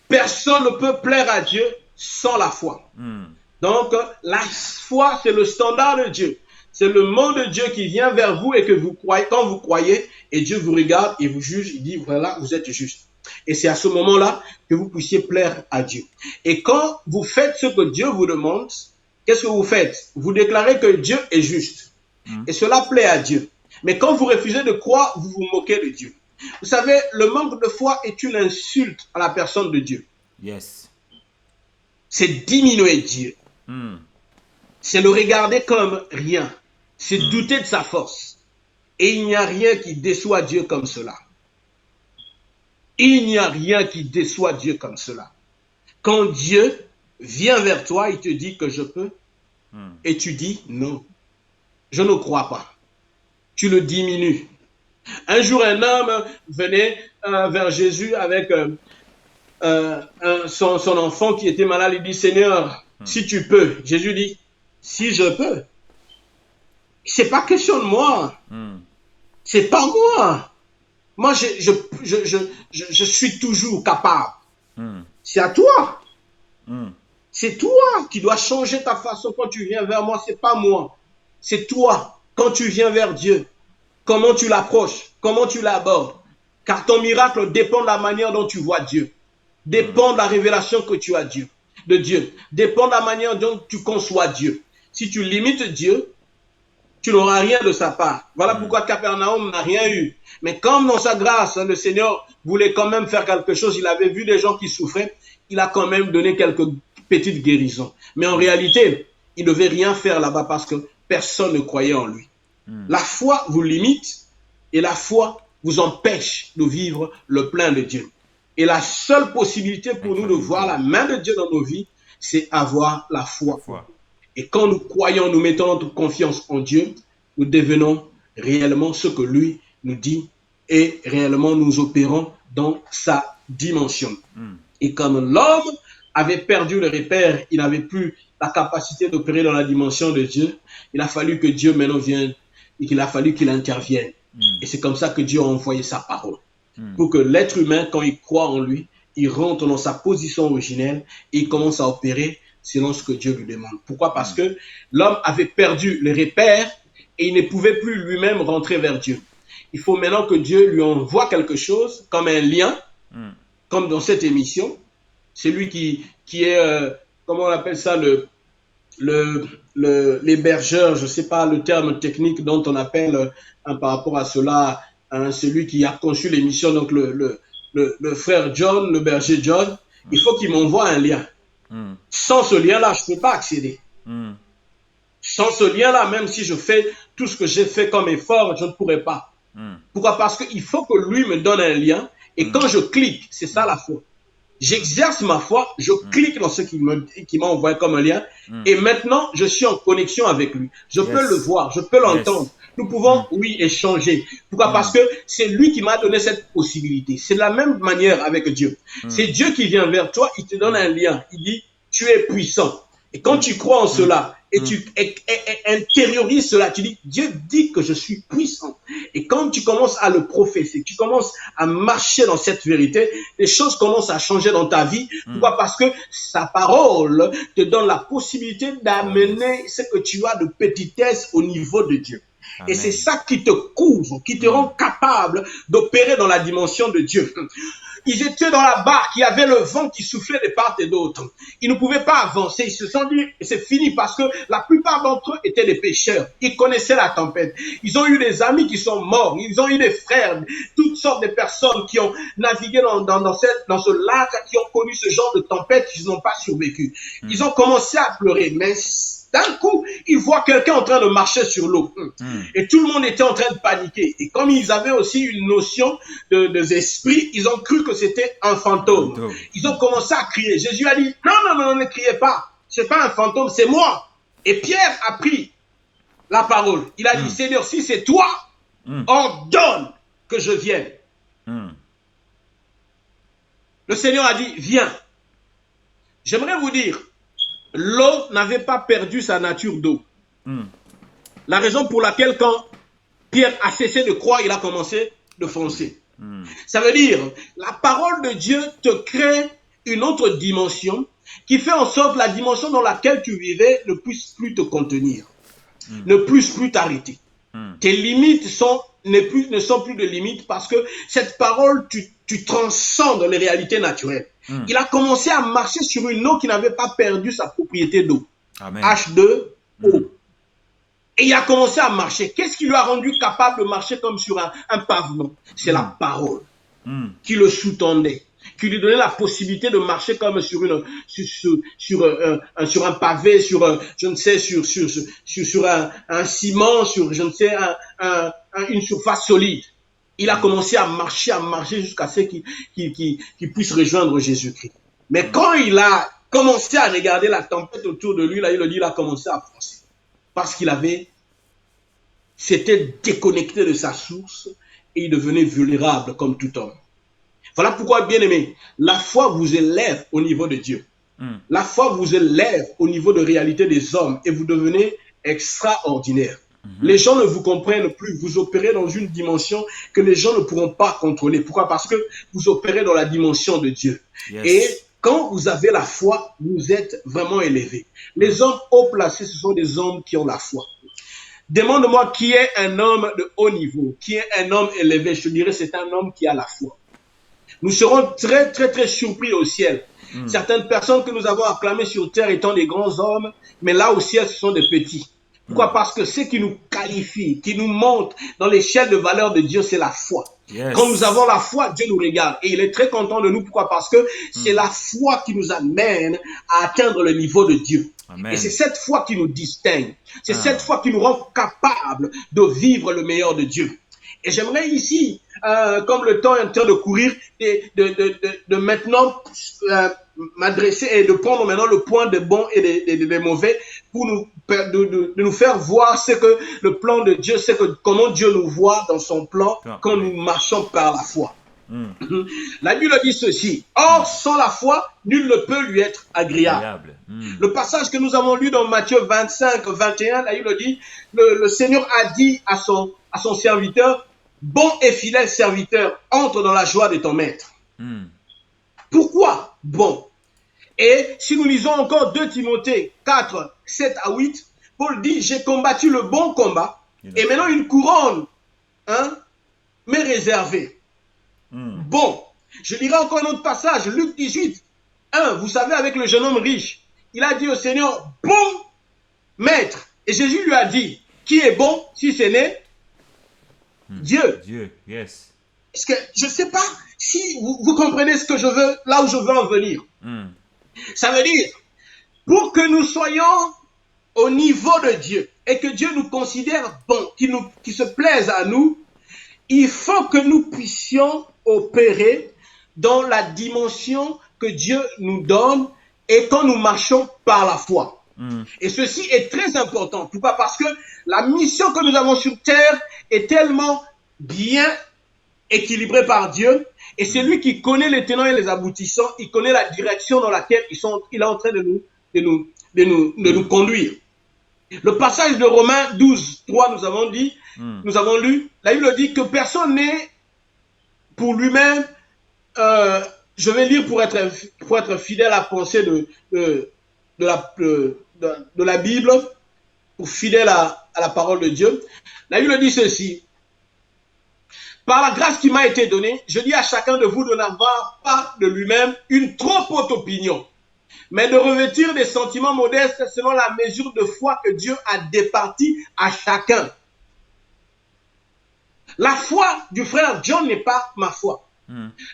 Personne ne peut plaire à Dieu sans la foi. Donc, la foi, c'est le standard de Dieu. C'est le mot de Dieu qui vient vers vous et que vous croyez. Quand vous croyez, et Dieu vous regarde et vous juge, il dit, voilà, vous êtes juste. Et c'est à ce moment-là que vous puissiez plaire à Dieu. Et quand vous faites ce que Dieu vous demande, qu'est-ce que vous faites? Vous déclarez que Dieu est juste. Et cela plaît à Dieu. Mais quand vous refusez de croire, vous vous moquez de Dieu. Vous savez, le manque de foi est une insulte à la personne de Dieu. Yes. C'est diminuer Dieu. C'est le regarder comme rien. C'est douter de sa force. Et il n'y a rien qui déçoit Dieu comme cela. Il n'y a rien qui déçoit Dieu comme cela. Quand Dieu vient vers toi, il te dit que je peux, et tu dis non, je ne crois pas. Tu le diminues. Un jour, un homme venait vers Jésus avec son enfant qui était malade. Il dit, Seigneur, si tu peux. Jésus dit, si je peux. C'est pas question de moi. C'est pas moi. Moi, je suis toujours capable. C'est à toi. C'est toi qui dois changer ta façon quand tu viens vers moi. C'est pas moi. C'est toi. Quand tu viens vers Dieu, comment tu l'approches, comment tu l'abordes. Car ton miracle dépend de la manière dont tu vois Dieu. Dépend de la révélation que tu as de Dieu. Dépend de la manière dont tu conçois Dieu. Si tu limites Dieu, tu n'auras rien de sa part. Voilà pourquoi Capernaum n'a rien eu. Mais comme dans sa grâce, le Seigneur voulait quand même faire quelque chose, il avait vu des gens qui souffraient, il a quand même donné quelques petites guérisons. Mais en réalité, il ne devait rien faire là-bas parce que personne ne croyait en lui. La foi vous limite et la foi vous empêche de vivre le plein de Dieu. Et la seule possibilité pour nous de voir la main de Dieu dans nos vies, c'est avoir la foi. Et quand nous croyons, nous mettons notre confiance en Dieu, nous devenons réellement ce que lui nous dit et réellement nous opérons dans sa dimension. Et comme l'homme avait perdu le repère, il n'avait plus la capacité d'opérer dans la dimension de Dieu, il a fallu que Dieu maintenant vienne et qu'il a fallu qu'il intervienne. Et c'est comme ça que Dieu a envoyé sa parole. Pour que l'être humain, quand il croit en lui, il rentre dans sa position originelle et il commence à opérer selon ce que Dieu lui demande. Pourquoi? Parce que l'homme avait perdu les repères et il ne pouvait plus lui-même rentrer vers Dieu. Il faut maintenant que Dieu lui envoie quelque chose, comme un lien, comme dans cette émission. C'est lui qui est, comment on appelle ça, l'hébergeur, je ne sais pas le terme technique dont on appelle par rapport à cela, celui qui a conçu l'émission, donc le frère John, le berger John. Il faut qu'il m'envoie un lien. Sans ce lien-là, je ne peux pas accéder. Sans ce lien-là, même si je fais tout ce que j'ai fait comme effort, je ne pourrais pas. Pourquoi? Parce qu'il faut que lui me donne un lien. Et quand je clique, c'est ça la foi. J'exerce ma foi, je clique dans ce qu'il m'a envoyé comme un lien. Et maintenant, je suis en connexion avec lui. Je peux le voir, je peux l'entendre. Nous pouvons, oui, échanger. Pourquoi? Parce que c'est lui qui m'a donné cette possibilité. C'est de la même manière avec Dieu. C'est Dieu qui vient vers toi, il te donne un lien. Il dit, tu es puissant. Et quand tu crois en cela, et tu intériorises cela, tu dis, Dieu dit que je suis puissant. Et quand tu commences à le professer, tu commences à marcher dans cette vérité, les choses commencent à changer dans ta vie. Pourquoi? Parce que sa parole te donne la possibilité d'amener ce que tu as de petitesse au niveau de Dieu. Amen. Et c'est ça qui te couvre, qui te rend capable d'opérer dans la dimension de Dieu. Ils étaient dans la barque, il y avait le vent qui soufflait de part et d'autre. Ils ne pouvaient pas avancer, ils se sont dit, c'est fini parce que la plupart d'entre eux étaient des pêcheurs. Ils connaissaient la tempête. Ils ont eu des amis qui sont morts, ils ont eu des frères, toutes sortes de personnes qui ont navigué dans ce lac, qui ont connu ce genre de tempête, ils n'ont pas survécu. Ils ont commencé à pleurer, mais d'un coup, ils voient quelqu'un en train de marcher sur l'eau. Et tout le monde était en train de paniquer. Et comme ils avaient aussi une notion des esprits, ils ont cru que c'était un fantôme. Ils ont commencé à crier. Jésus a dit, non, ne criez pas. C'est pas un fantôme, c'est moi. Et Pierre a pris la parole. Il a dit, Seigneur, si c'est toi, ordonne que je vienne. Le Seigneur a dit, viens. J'aimerais vous dire, l'eau n'avait pas perdu sa nature d'eau. La raison pour laquelle quand Pierre a cessé de croire, il a commencé de foncer. Ça veut dire, la parole de Dieu te crée une autre dimension qui fait en sorte que la dimension dans laquelle tu vivais ne puisse plus te contenir, ne puisse plus t'arrêter. Tes limites ne sont plus de limites parce que cette parole, tu transcendes les réalités naturelles. Il a commencé à marcher sur une eau qui n'avait pas perdu sa propriété d'eau. H2O. Et il a commencé à marcher. Qu'est-ce qui lui a rendu capable de marcher comme sur un pavement? C'est la parole qui le sous-tendait, qui lui donnait la possibilité de marcher comme sur un pavé, sur un ciment, sur, je ne sais, une surface solide. Il a commencé à marcher jusqu'à ce qu'il puisse rejoindre Jésus-Christ. Mais quand il a commencé à regarder la tempête autour de lui, là, il a commencé à penser. Parce qu'il s'était déconnecté de sa source et il devenait vulnérable comme tout homme. Voilà pourquoi, bien aimé, la foi vous élève au niveau de Dieu. La foi vous élève au niveau de réalité des hommes et vous devenez extraordinaire. Les gens ne vous comprennent plus. Vous opérez dans une dimension que les gens ne pourront pas contrôler. Pourquoi? Parce que vous opérez dans la dimension de Dieu. Yes. Et quand vous avez la foi, vous êtes vraiment élevé. Les hommes haut placés, ce sont des hommes qui ont la foi. Demande-moi qui est un homme de haut niveau, qui est un homme élevé. Je te dirais c'est un homme qui a la foi. Nous serons très, très, très surpris au ciel. Certaines personnes que nous avons acclamées sur terre étant des grands hommes, mais là au ciel, ce sont des petits. Pourquoi? Parce que ce qui nous qualifie, qui nous monte dans l'échelle de valeur de Dieu, c'est la foi. Yes. Quand nous avons la foi, Dieu nous regarde. Et il est très content de nous. Pourquoi? Parce que c'est la foi qui nous amène à atteindre le niveau de Dieu. Amen. Et c'est cette foi qui nous distingue. C'est cette foi qui nous rend capables de vivre le meilleur de Dieu. Et j'aimerais ici, comme le temps est en train de courir, de maintenant m'adresser et de prendre maintenant le point des bons et des mauvais pour nous faire voir ce que le plan de Dieu, comment Dieu nous voit dans son plan quand nous marchons par la foi. La Bible dit ceci: or sans la foi, nul ne peut lui être agréable. Le passage que nous avons lu dans Matthieu 25, 21, la Bible dit, le Seigneur a dit à son serviteur: bon et fidèle serviteur, entre dans la joie de ton maître. Pourquoi bon? Et si nous lisons encore 2 Timothée 4, 7 à 8, Paul dit: j'ai combattu le bon combat, et maintenant une couronne m'est réservée. Bon, je lirai encore un autre passage, Luc 18, 1, vous savez, avec le jeune homme riche, il a dit au Seigneur: bon maître. Et Jésus lui a dit: qui est bon si ce n'est Dieu? Dieu, yes. Est-ce que je ne sais pas si vous comprenez ce que je veux, là où je veux en venir. Ça veut dire, pour que nous soyons au niveau de Dieu et que Dieu nous considère bon, qu'il se plaise à nous, il faut que nous puissions opérer dans la dimension que Dieu nous donne et quand nous marchons par la foi. Et ceci est très important. Pourquoi? Parce que la mission que nous avons sur terre est tellement bien équilibrée par Dieu, et c'est lui qui connaît les tenants et les aboutissants. Il connaît la direction dans laquelle il est en train de nous conduire. Le passage de Romains 12, 3, nous avons lu, la Bible dit que personne n'est pour lui-même, je vais lire pour être fidèle à la pensée de la Bible, pour fidèle à la parole de Dieu. La Bible dit ceci: par la grâce qui m'a été donnée, je dis à chacun de vous de n'avoir pas de lui-même une trop haute opinion, mais de revêtir des sentiments modestes selon la mesure de foi que Dieu a départie à chacun. La foi du frère John n'est pas ma foi.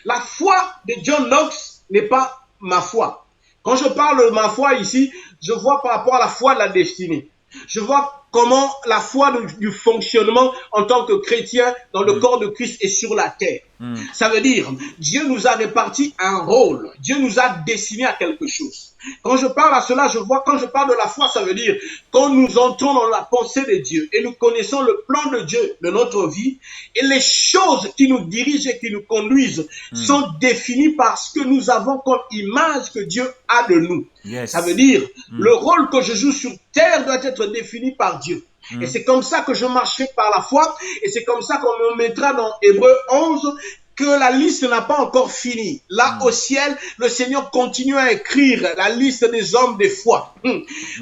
La foi de John Knox n'est pas ma foi. Quand je parle de ma foi ici, je vois par rapport à la foi de la destinée. Je vois comment la foi du fonctionnement en tant que chrétien dans le corps de Christ est sur la terre. Ça veut dire, Dieu nous a réparti un rôle. Dieu nous a destiné à quelque chose. Quand je parle à cela, quand je parle de la foi, ça veut dire, quand nous entrons dans la pensée de Dieu et nous connaissons le plan de Dieu de notre vie, et les choses qui nous dirigent et qui nous conduisent sont définies par ce que nous avons comme image que Dieu a de nous. Yes. Ça veut dire, le rôle que je joue sur terre doit être défini par Dieu. Et c'est comme ça que je marcherai par la foi, et c'est comme ça qu'on me mettra dans Hébreux 11, que la liste n'a pas encore fini. Là, au ciel, le Seigneur continue à écrire la liste des hommes de foi.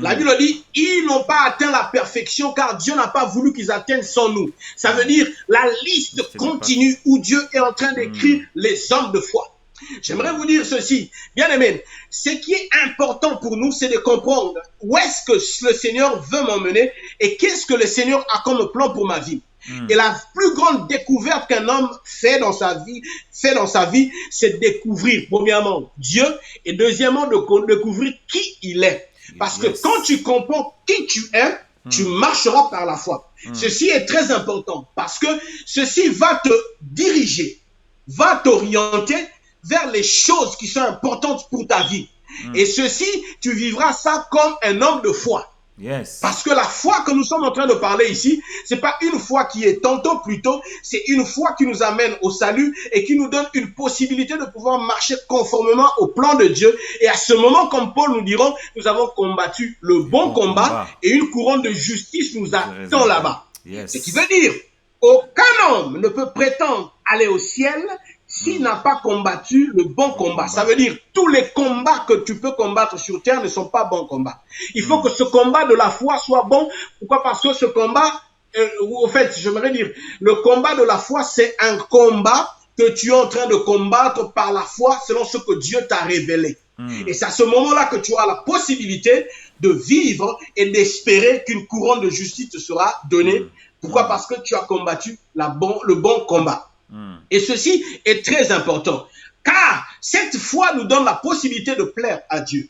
La Bible dit, ils n'ont pas atteint la perfection car Dieu n'a pas voulu qu'ils atteignent sans nous. Ça veut dire, la liste continue où Dieu est en train d'écrire les hommes de foi. J'aimerais vous dire ceci, bien aimé, ce qui est important pour nous, c'est de comprendre où est-ce que le Seigneur veut m'emmener et qu'est-ce que le Seigneur a comme plan pour ma vie. Et la plus grande découverte qu'un homme fait dans sa vie, c'est découvrir, premièrement, Dieu, et deuxièmement, de découvrir qui il est. Parce que quand tu comprends qui tu es, Tu marcheras par la foi. Ceci est très important parce que ceci va te diriger, va t'orienter vers les choses qui sont importantes pour ta vie. Et ceci, tu vivras ça comme un homme de foi. Yes. Parce que la foi que nous sommes en train de parler ici, c'est pas une foi qui est tantôt plutôt, c'est une foi qui nous amène au salut et qui nous donne une possibilité de pouvoir marcher conformément au plan de Dieu. Et à ce moment, comme Paul nous diront, nous avons combattu le bon combat et une couronne de justice nous attend là-bas. Yes. Ce qui veut dire, aucun homme ne peut prétendre aller au ciel s'il n'a pas combattu le bon combat. Ça veut dire tous les combats que tu peux combattre sur terre ne sont pas bons combats. Il faut que ce combat de la foi soit bon. Pourquoi? Parce que ce combat, au fait, j'aimerais dire, le combat de la foi, c'est un combat que tu es en train de combattre par la foi selon ce que Dieu t'a révélé. Et c'est à ce moment-là que tu as la possibilité de vivre et d'espérer qu'une couronne de justice te sera donnée. Pourquoi? Parce que tu as combattu le bon combat. Et ceci est très important, car cette foi nous donne la possibilité de plaire à Dieu.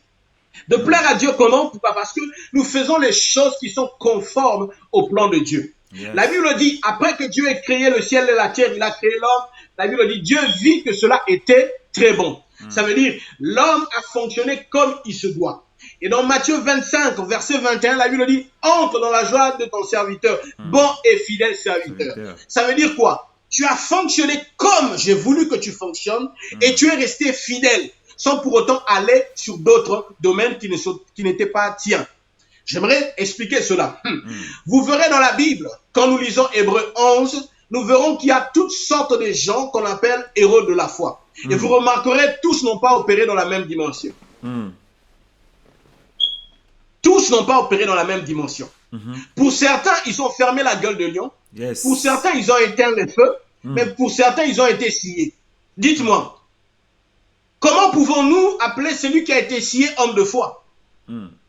De plaire à Dieu comment? Pourquoi? Parce que nous faisons les choses qui sont conformes au plan de Dieu. Yes. La Bible dit, après que Dieu ait créé le ciel et la terre, il a créé l'homme. La Bible dit, Dieu vit que cela était très bon. Ça veut dire, l'homme a fonctionné comme il se doit. Et dans Matthieu 25, verset 21, la Bible dit, entre dans la joie de ton serviteur, bon et fidèle serviteur. Ça veut dire quoi? Tu as fonctionné comme j'ai voulu que tu fonctionnes et tu es resté fidèle sans pour autant aller sur d'autres domaines qui n'étaient pas tiens. J'aimerais expliquer cela. Vous verrez dans la Bible, quand nous lisons Hébreux 11, nous verrons qu'il y a toutes sortes de gens qu'on appelle héros de la foi. Et vous remarquerez, tous n'ont pas opéré dans la même dimension. Tous n'ont pas opéré dans la même dimension. Pour certains, ils ont fermé la gueule de lion. Yes. Pour certains, ils ont éteint les feux. Mais pour certains, ils ont été sciés. Dites-moi, comment pouvons-nous appeler celui qui a été scié homme de foi?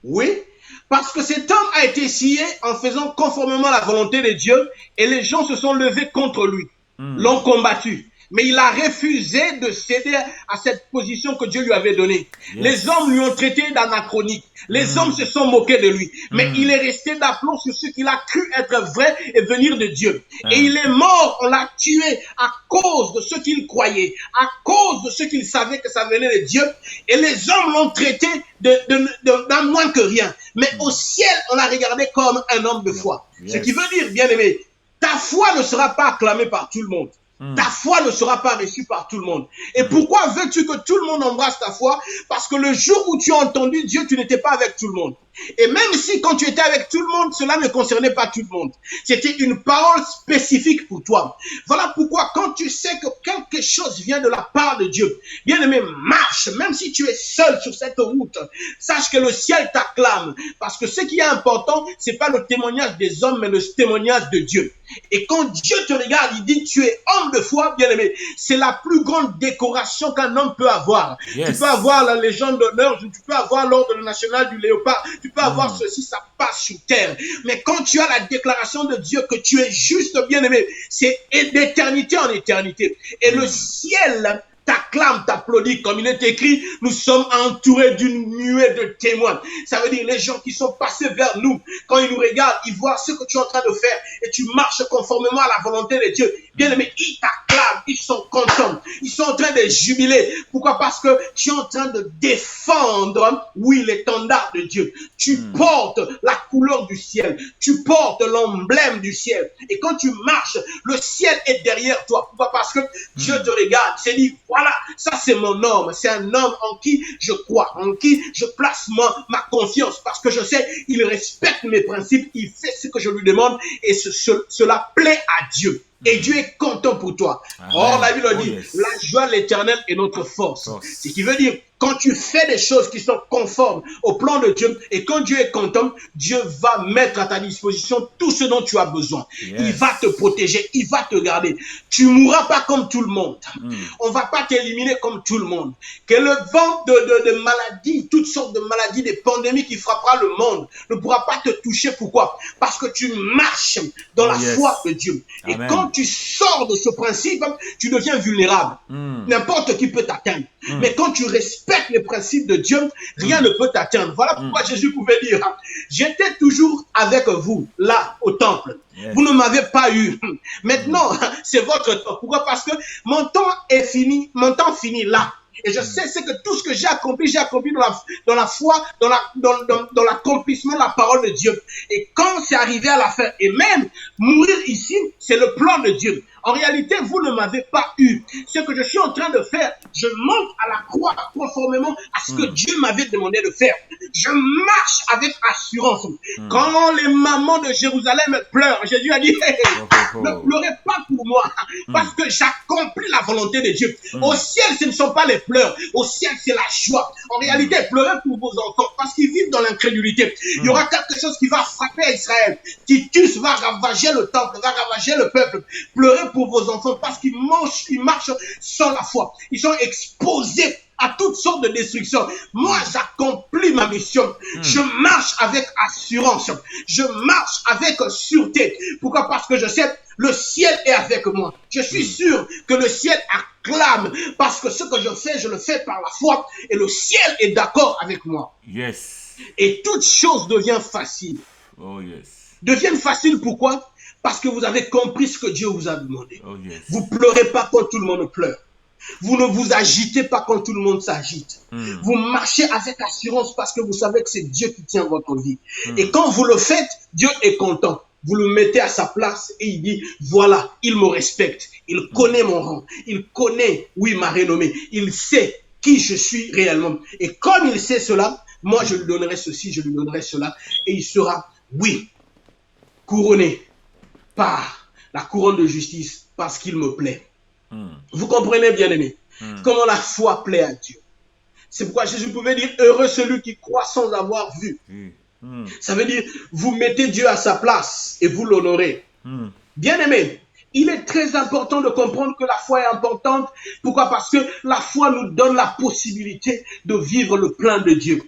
Oui, parce que cet homme a été scié en faisant conformément à la volonté de Dieu et les gens se sont levés contre lui, l'ont combattu. Mais il a refusé de céder à cette position que Dieu lui avait donnée. Yes. Les hommes lui ont traité d'anachronique. Les hommes se sont moqués de lui. Mais il est resté d'aplomb sur ce qu'il a cru être vrai et venir de Dieu. Et il est mort, on l'a tué à cause de ce qu'il croyait, à cause de ce qu'il savait que ça venait de Dieu. Et les hommes l'ont traité d'un moins que rien. Mais au ciel, on l'a regardé comme un homme de foi. Yes. Ce qui veut dire, bien aimé, ta foi ne sera pas acclamée par tout le monde. Ta foi ne sera pas reçue par tout le monde. Et pourquoi veux-tu que tout le monde embrasse ta foi? Parce que le jour où tu as entendu Dieu, tu n'étais pas avec tout le monde. Et même si quand tu étais avec tout le monde, cela ne concernait pas tout le monde. C'était une parole spécifique pour toi. Voilà pourquoi quand tu sais que quelque chose vient de la part de Dieu, bien aimé, marche, même si tu es seul sur cette route, sache que le ciel t'acclame. Parce que ce qui est important, c'est pas le témoignage des hommes, mais le témoignage de Dieu. Et quand Dieu te regarde, il dit, tu es homme de foi, bien aimé. C'est la plus grande décoration qu'un homme peut avoir. Yes. Tu peux avoir la Légion d'honneur, tu peux avoir l'ordre national du léopard, tu peux avoir ceci, ça passe sur terre. Mais quand tu as la déclaration de Dieu que tu es juste, bien aimé, c'est d'éternité en éternité. Et le ciel t'acclame, t'applaudit, comme il est écrit, nous sommes entourés d'une nuée de témoins. Ça veut dire les gens qui sont passés vers nous, quand ils nous regardent, ils voient ce que tu es en train de faire et tu marches conformément à la volonté de Dieu. Bien aimé, ils t'acclament, ils sont contents, ils sont en train de jubiler. Pourquoi? Parce que tu es en train de défendre, oui, l'étendard de Dieu. Tu portes la couleur du ciel, tu portes l'emblème du ciel. Et quand tu marches, le ciel est derrière toi. Pourquoi? Parce que Dieu te regarde, c'est dit, voilà, ça c'est mon homme, c'est un homme en qui je crois, en qui je place ma confiance, parce que je sais, il respecte mes principes, il fait ce que je lui demande, et cela plaît à Dieu. Et Dieu est content pour toi. Or, la Bible dit, la joie de l'Éternel est notre force. Ce qui veut dire, quand tu fais des choses qui sont conformes au plan de Dieu, et quand Dieu est content, Dieu va mettre à ta disposition tout ce dont tu as besoin. Yes. Il va te protéger, il va te garder. Tu mourras pas comme tout le monde. On va pas t'éliminer comme tout le monde. Que le vent de maladies, toutes sortes de maladies, des pandémies qui frappera le monde, ne pourra pas te toucher. Pourquoi? Parce que tu marches dans la foi de Dieu. Amen. Et quand tu sors de ce principe, tu deviens vulnérable. N'importe qui peut t'atteindre. Mais quand tu respectes les principes de Dieu, rien ne peut t'atteindre. Voilà pourquoi Jésus pouvait dire, j'étais toujours avec vous, là, au temple. Vous ne m'avez pas eu. Maintenant, c'est votre temps. Pourquoi? Parce que mon temps est fini, mon temps finit là. Et je sais, c'est que tout ce que j'ai accompli dans la foi, dans l'accomplissement de la parole de Dieu. Et quand c'est arrivé à la fin, et même mourir ici, c'est le plan de Dieu. En réalité, vous ne m'avez pas eu. Ce que je suis en train de faire, je monte à la croix conformément à ce que Dieu m'avait demandé de faire. Je marche avec assurance. Quand les mamans de Jérusalem pleurent, Jésus a dit, ne pleurez pas pour moi, parce que j'accomplis la volonté de Dieu. Au ciel, ce ne sont pas les pleurs. Au ciel, c'est la joie. En réalité, pleurez pour vos enfants, parce qu'ils vivent dans l'incrédulité. Il y aura quelque chose qui va frapper Israël. Titus va ravager le temple, va ravager le peuple. Pleurez pour vos enfants, parce qu'ils marchent sans la foi. Ils sont exposés à toutes sortes de destructions. Moi, j'accomplis ma mission. Je marche avec assurance. Je marche avec sûreté. Pourquoi? Parce que je sais, le ciel est avec moi. Je suis sûr que le ciel acclame, parce que ce que je fais, je le fais par la foi, et le ciel est d'accord avec moi. Yes. Et toute chose devient facile. Oh yes. Devient facile, pourquoi? Parce que vous avez compris ce que Dieu vous a demandé. Oh yes. Vous pleurez pas quand tout le monde pleure. Vous ne vous agitez pas quand tout le monde s'agite. Vous marchez avec assurance parce que vous savez que c'est Dieu qui tient votre vie. Et quand vous le faites, Dieu est content. Vous le mettez à sa place et il dit, voilà, il me respecte. Il connaît mon rang. Il connaît, oui, ma renommée. Il sait qui je suis réellement. Et comme il sait cela, moi je lui donnerai ceci, je lui donnerai cela. Et il sera, oui, couronné par la couronne de justice parce qu'il me plaît. Vous comprenez, bien-aimés, comment la foi plaît à Dieu. C'est pourquoi Jésus pouvait dire, heureux celui qui croit sans avoir vu. Ça veut dire, vous mettez Dieu à sa place et vous l'honorez. Bien-aimés, il est très important de comprendre que la foi est importante. Pourquoi? Parce que la foi nous donne la possibilité de vivre le plan de Dieu.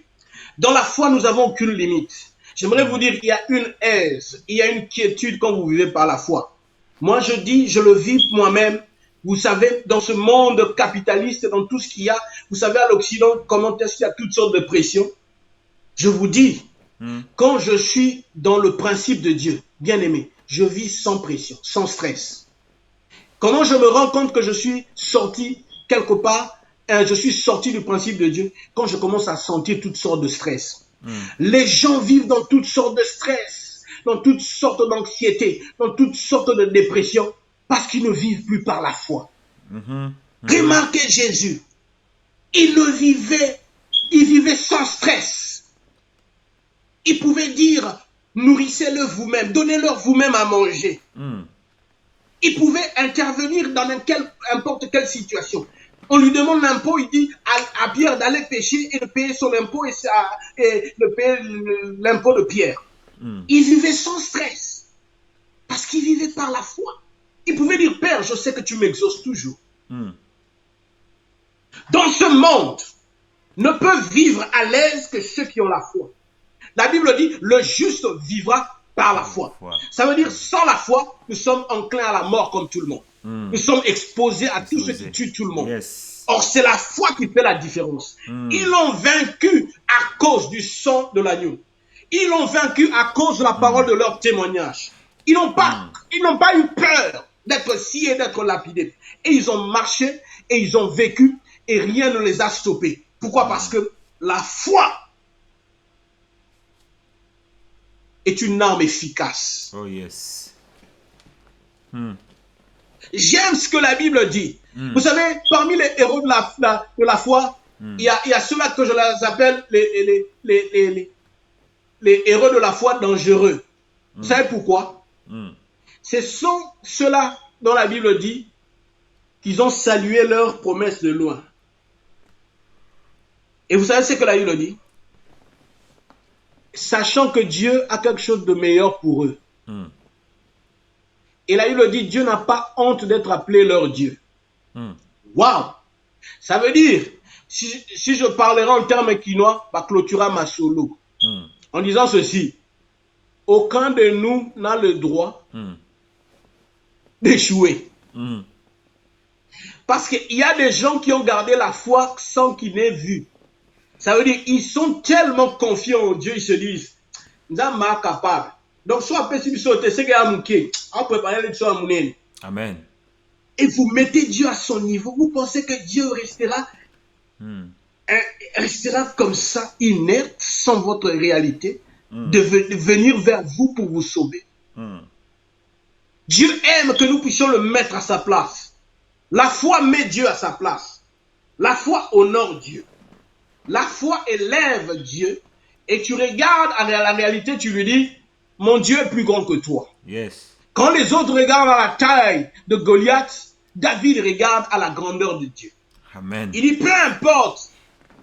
Dans la foi, nous n'avons aucune limite. J'aimerais vous dire qu'il y a une aise, il y a une quiétude quand vous vivez par la foi. Moi, je dis, je le vis moi-même. Vous savez, dans ce monde capitaliste, dans tout ce qu'il y a, vous savez, à l'Occident, comment est-ce qu'il y a toutes sortes de pressions. Je vous dis, quand je suis dans le principe de Dieu, bien aimé, je vis sans pression, sans stress. Comment je me rends compte que je suis sorti quelque part, je suis sorti du principe de Dieu, quand je commence à sentir toutes sortes de stress. Les gens vivent dans toutes sortes de stress, dans toutes sortes d'anxiété, dans toutes sortes de dépression, parce qu'ils ne vivent plus par la foi. Remarquez Jésus, il vivait sans stress. Il pouvait dire, nourrissez-le vous-même, donnez-leur vous-même à manger. Il pouvait intervenir dans n'importe quelle situation. On lui demande l'impôt, il dit à Pierre d'aller pêcher et de payer son impôt et de payer l'impôt de Pierre. Il vivait sans stress, parce qu'il vivait par la foi. Il pouvait dire, Père, je sais que tu m'exauces toujours. Dans ce monde, ne peuvent vivre à l'aise que ceux qui ont la foi. La Bible dit, le juste vivra par la foi. Ça veut dire, sans la foi, nous sommes enclins à la mort comme tout le monde. Nous sommes exposés à tout ce qui tue tout le monde. Or, c'est la foi qui fait la différence. Ils l'ont vaincu à cause du sang de l'agneau. Ils l'ont vaincu à cause de la parole de leur témoignage. Ils n'ont pas eu peur d'être sciés et d'être lapidés. Et ils ont marché et ils ont vécu et rien ne les a stoppés. Pourquoi? Parce que la foi est une arme efficace. Oh yes. J'aime ce que la Bible dit. Vous savez, parmi les héros de la foi, il y a ceux-là que je les appelle les héros de la foi dangereux. Vous savez pourquoi? Ce sont ceux-là dont la Bible dit qu'ils ont salué leur promesse de loin. Et vous savez ce que la Bible dit? Sachant que Dieu a quelque chose de meilleur pour eux. Et la Bible dit, Dieu n'a pas honte d'être appelé leur Dieu. Waouh! Ça veut dire, si je parlerai en termes quinois, bah, clôtura ma solo. En disant ceci, aucun de nous n'a le droit d'échouer. Parce qu'il y a des gens qui ont gardé la foi sans qu'ils n'aient vu. Ça veut dire ils sont tellement confiants en Dieu, ils se disent, nous sommes capable. Donc, soit possible sauter, c'est qu'il y a un mouquet. On peut parler de ça à mon. Amen. Et vous mettez Dieu à son niveau. Vous pensez que Dieu restera comme ça, inerte, sans votre réalité, de venir vers vous pour vous sauver. Dieu aime que nous puissions le mettre à sa place. La foi met Dieu à sa place. La foi honore Dieu. La foi élève Dieu. Et tu regardes à la réalité, tu lui dis, mon Dieu est plus grand que toi. Yes. Quand les autres regardent à la taille de Goliath, David regarde à la grandeur de Dieu. Amen. Il dit, peu importe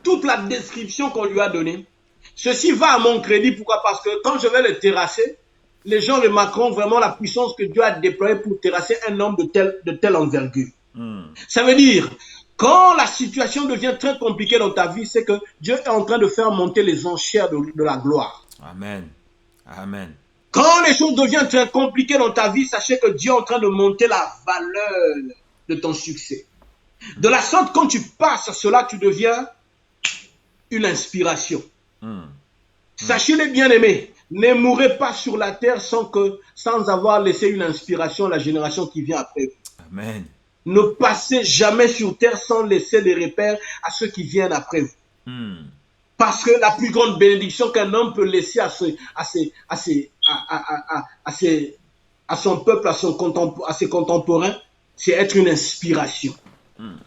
toute la description qu'on lui a donnée, ceci va à mon crédit. Pourquoi? Parce que quand je vais le terrasser, les gens remarqueront vraiment la puissance que Dieu a déployée pour terrasser un homme de telle envergure. Ça veut dire, quand la situation devient très compliquée dans ta vie, c'est que Dieu est en train de faire monter les enchères de la gloire. Amen. Amen. Quand les choses deviennent très compliquées dans ta vie, sachez que Dieu est en train de monter la valeur de ton succès. De la sorte, quand tu passes à cela, tu deviens une inspiration. Sachez-le, bien-aimés, ne mourrez pas sur la terre sans avoir laissé une inspiration à la génération qui vient après vous. Amen. Ne passez jamais sur terre sans laisser des repères à ceux qui viennent après vous. Parce que la plus grande bénédiction qu'un homme peut laisser à son peuple, à ses contemporains, c'est être une inspiration.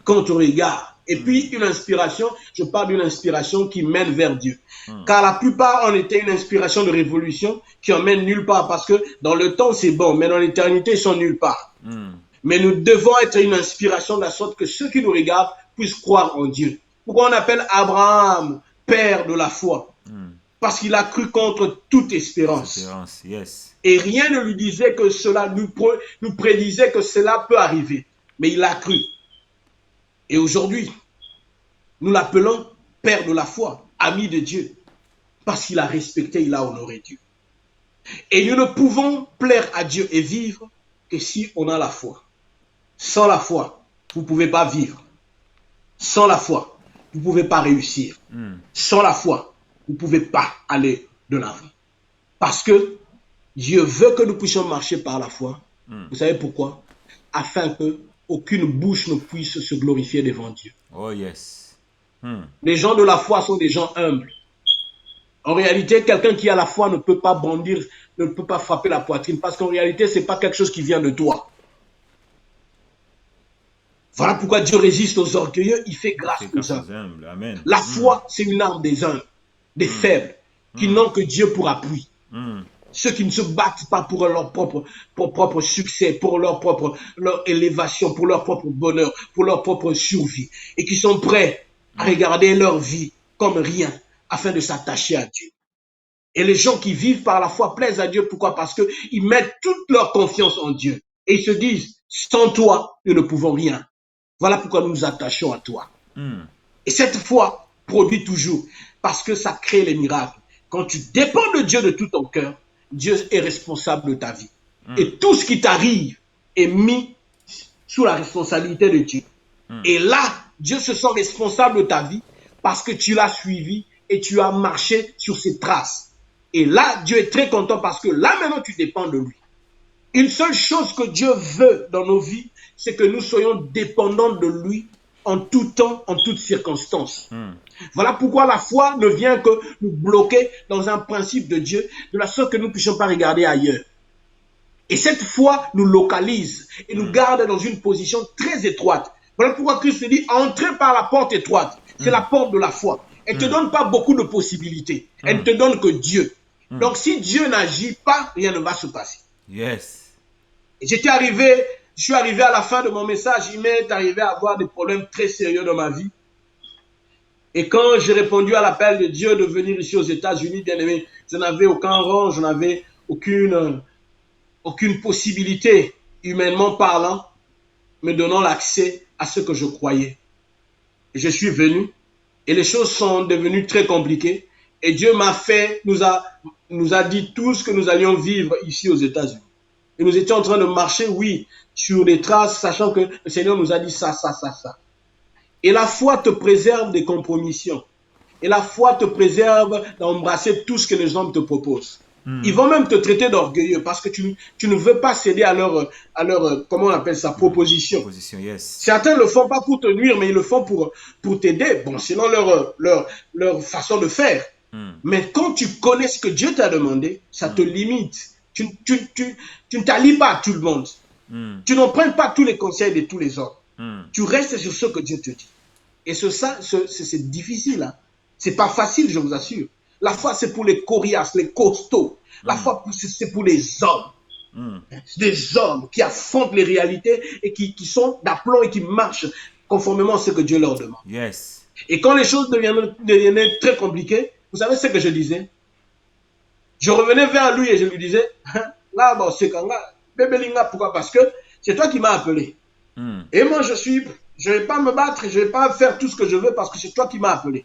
Quand on regarde. Et puis une inspiration, je parle d'une inspiration qui mène vers Dieu. Car la plupart ont été une inspiration de révolution qui emmène nulle part. Parce que dans le temps c'est bon, mais dans l'éternité ils sont nulle part. Mais nous devons être une inspiration de la sorte que ceux qui nous regardent puissent croire en Dieu. Pourquoi on appelle Abraham père de la foi? Parce qu'il a cru contre toute espérance. Yes. Et rien ne lui disait que cela, nous prédisait que cela peut arriver. Mais il a cru. Et aujourd'hui, nous l'appelons père de la foi, ami de Dieu. Parce qu'il a respecté, il a honoré Dieu. Et nous ne pouvons plaire à Dieu et vivre que si on a la foi. Sans la foi, vous ne pouvez pas vivre. Sans la foi, vous ne pouvez pas réussir. Sans la foi, vous ne pouvez pas aller de l'avant. Parce que Dieu veut que nous puissions marcher par la foi. Vous savez pourquoi? Afin que aucune bouche ne puisse se glorifier devant Dieu. Oh yes. Les gens de la foi sont des gens humbles. En réalité, quelqu'un qui a la foi ne peut pas bondir, ne peut pas frapper la poitrine. Parce qu'en réalité, ce n'est pas quelque chose qui vient de toi. Voilà pourquoi Dieu résiste aux orgueilleux, il fait grâce aux humbles. Amen. La foi, c'est une arme des humbles, des faibles, qui n'ont que Dieu pour appui. Ceux qui ne se battent pas pour leur propre succès, pour leur élévation, pour leur propre bonheur, pour leur propre survie, et qui sont prêts à regarder leur vie comme rien, afin de s'attacher à Dieu. Et les gens qui vivent par la foi plaisent à Dieu. Pourquoi? Parce qu'ils mettent toute leur confiance en Dieu. Et ils se disent, sans toi, nous ne pouvons rien. Voilà pourquoi nous nous attachons à toi. Et cette foi produit toujours, parce que ça crée les miracles. Quand tu dépends de Dieu de tout ton cœur, Dieu est responsable de ta vie. Et tout ce qui t'arrive est mis sous la responsabilité de Dieu. Et là, Dieu se sent responsable de ta vie parce que tu l'as suivi et tu as marché sur ses traces. Et là, Dieu est très content parce que là, maintenant, tu dépends de lui. Une seule chose que Dieu veut dans nos vies, c'est que nous soyons dépendants de lui en tout temps, en toutes circonstances. Voilà pourquoi la foi ne vient que nous bloquer dans un principe de Dieu, de la sorte que nous ne puissions pas regarder ailleurs. Et cette foi nous localise et nous garde dans une position très étroite. Voilà pourquoi Christ dit, entrez par la porte étroite. C'est la porte de la foi. Elle ne te donne pas beaucoup de possibilités. Elle ne te donne que Dieu. Donc si Dieu n'agit pas, rien ne va se passer. Yes. Je suis arrivé à la fin de mon message, il m'est arrivé à avoir des problèmes très sérieux dans ma vie. Et quand j'ai répondu à l'appel de Dieu de venir ici aux États-Unis, bien aimé, je n'avais aucun rang, je n'avais aucune possibilité, humainement parlant, me donnant l'accès à ce que je croyais. Et je suis venu, et les choses sont devenues très compliquées. Et Dieu nous a dit tout ce que nous allions vivre ici aux États-Unis. Et nous étions en train de marcher, oui, sur les traces, sachant que le Seigneur nous a dit ça. Et la foi te préserve des compromissions. Et la foi te préserve d'embrasser tout ce que les hommes te proposent. Ils vont même te traiter d'orgueilleux parce que tu ne veux pas céder à leur comment on appelle ça, proposition. Yes. Certains ne le font pas pour te nuire, mais ils le font pour t'aider. Bon, selon leur façon de faire. Mais quand tu connais ce que Dieu t'a demandé, ça te limite. Tu ne t'allies pas à tout le monde. Tu n'empruntes pas tous les conseils de tous les hommes. Tu restes sur ce que Dieu te dit. Et c'est difficile. Hein. C'est pas facile, je vous assure. La foi, c'est pour les coriaces, les costauds. La foi, c'est pour les hommes. Des hommes qui affrontent les réalités et qui sont d'aplomb et qui marchent conformément à ce que Dieu leur demande. Yes. Et quand les choses devenaient très compliquées, vous savez ce que je disais? Je revenais vers lui et je lui disais, là, bon, c'est quand là, Bébelinga, pourquoi? Parce que c'est toi qui m'as appelé. Et moi, je ne vais pas me battre, je ne vais pas faire tout ce que je veux parce que c'est toi qui m'as appelé.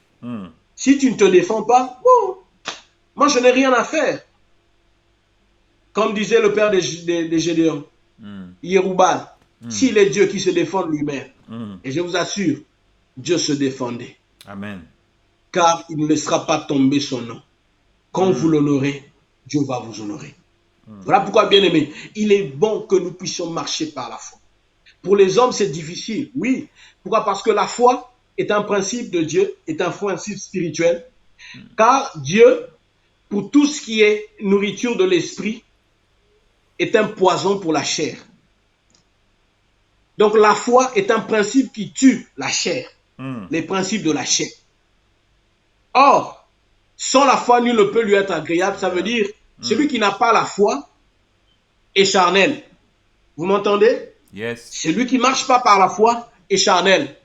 Si tu ne te défends pas, moi, je n'ai rien à faire. Comme disait le père de Gédéon, Yéroubal, s'il est Dieu qui se défend lui-même, et je vous assure, Dieu se défendait. Amen. Car il ne laissera pas tomber son nom. Quand vous l'honorez, Dieu va vous honorer. Voilà pourquoi, bien aimé, il est bon que nous puissions marcher par la foi. Pour les hommes, c'est difficile, oui. Pourquoi? Parce que la foi est un principe de Dieu, est un principe spirituel. Car Dieu, pour tout ce qui est nourriture de l'esprit, est un poison pour la chair. Donc la foi est un principe qui tue la chair, les principes de la chair. Or, sans la foi, nul ne peut lui être agréable. Ça veut dire, celui qui n'a pas la foi est charnel. Vous m'entendez? Yes. Celui qui ne marche pas par la foi est charnel.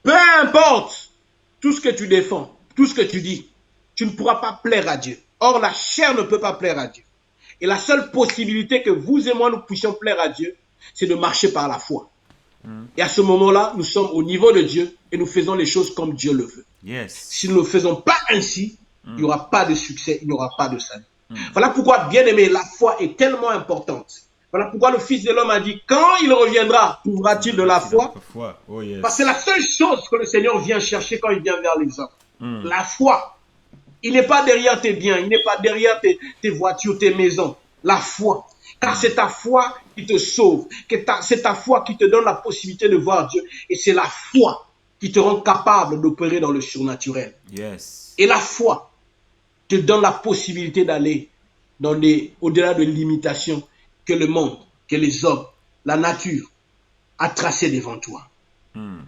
Peu importe tout ce que tu défends, tout ce que tu dis, tu ne pourras pas plaire à Dieu. Or, la chair ne peut pas plaire à Dieu. Et la seule possibilité que vous et moi nous puissions plaire à Dieu, c'est de marcher par la foi. Et à ce moment-là, nous sommes au niveau de Dieu et nous faisons les choses comme Dieu le veut. Yes. Si nous ne le faisons pas ainsi, il n'y aura pas de succès, il n'y aura pas de salut. Voilà pourquoi, bien aimé, la foi est tellement importante. Voilà pourquoi le Fils de l'homme a dit, quand il reviendra, trouvera-t-il de la foi? Oh, yes. Parce que c'est la seule chose que le Seigneur vient chercher quand il vient vers les hommes. La foi. Il n'est pas derrière tes biens, il n'est pas derrière tes voitures, tes maisons. La foi. Car c'est ta foi qui te sauve. C'est ta foi qui te donne la possibilité de voir Dieu. Et c'est la foi qui te rend capable d'opérer dans le surnaturel. Yes. Et la foi te donne la possibilité d'aller au-delà de limitations que le monde, que les hommes, la nature a tracées devant toi.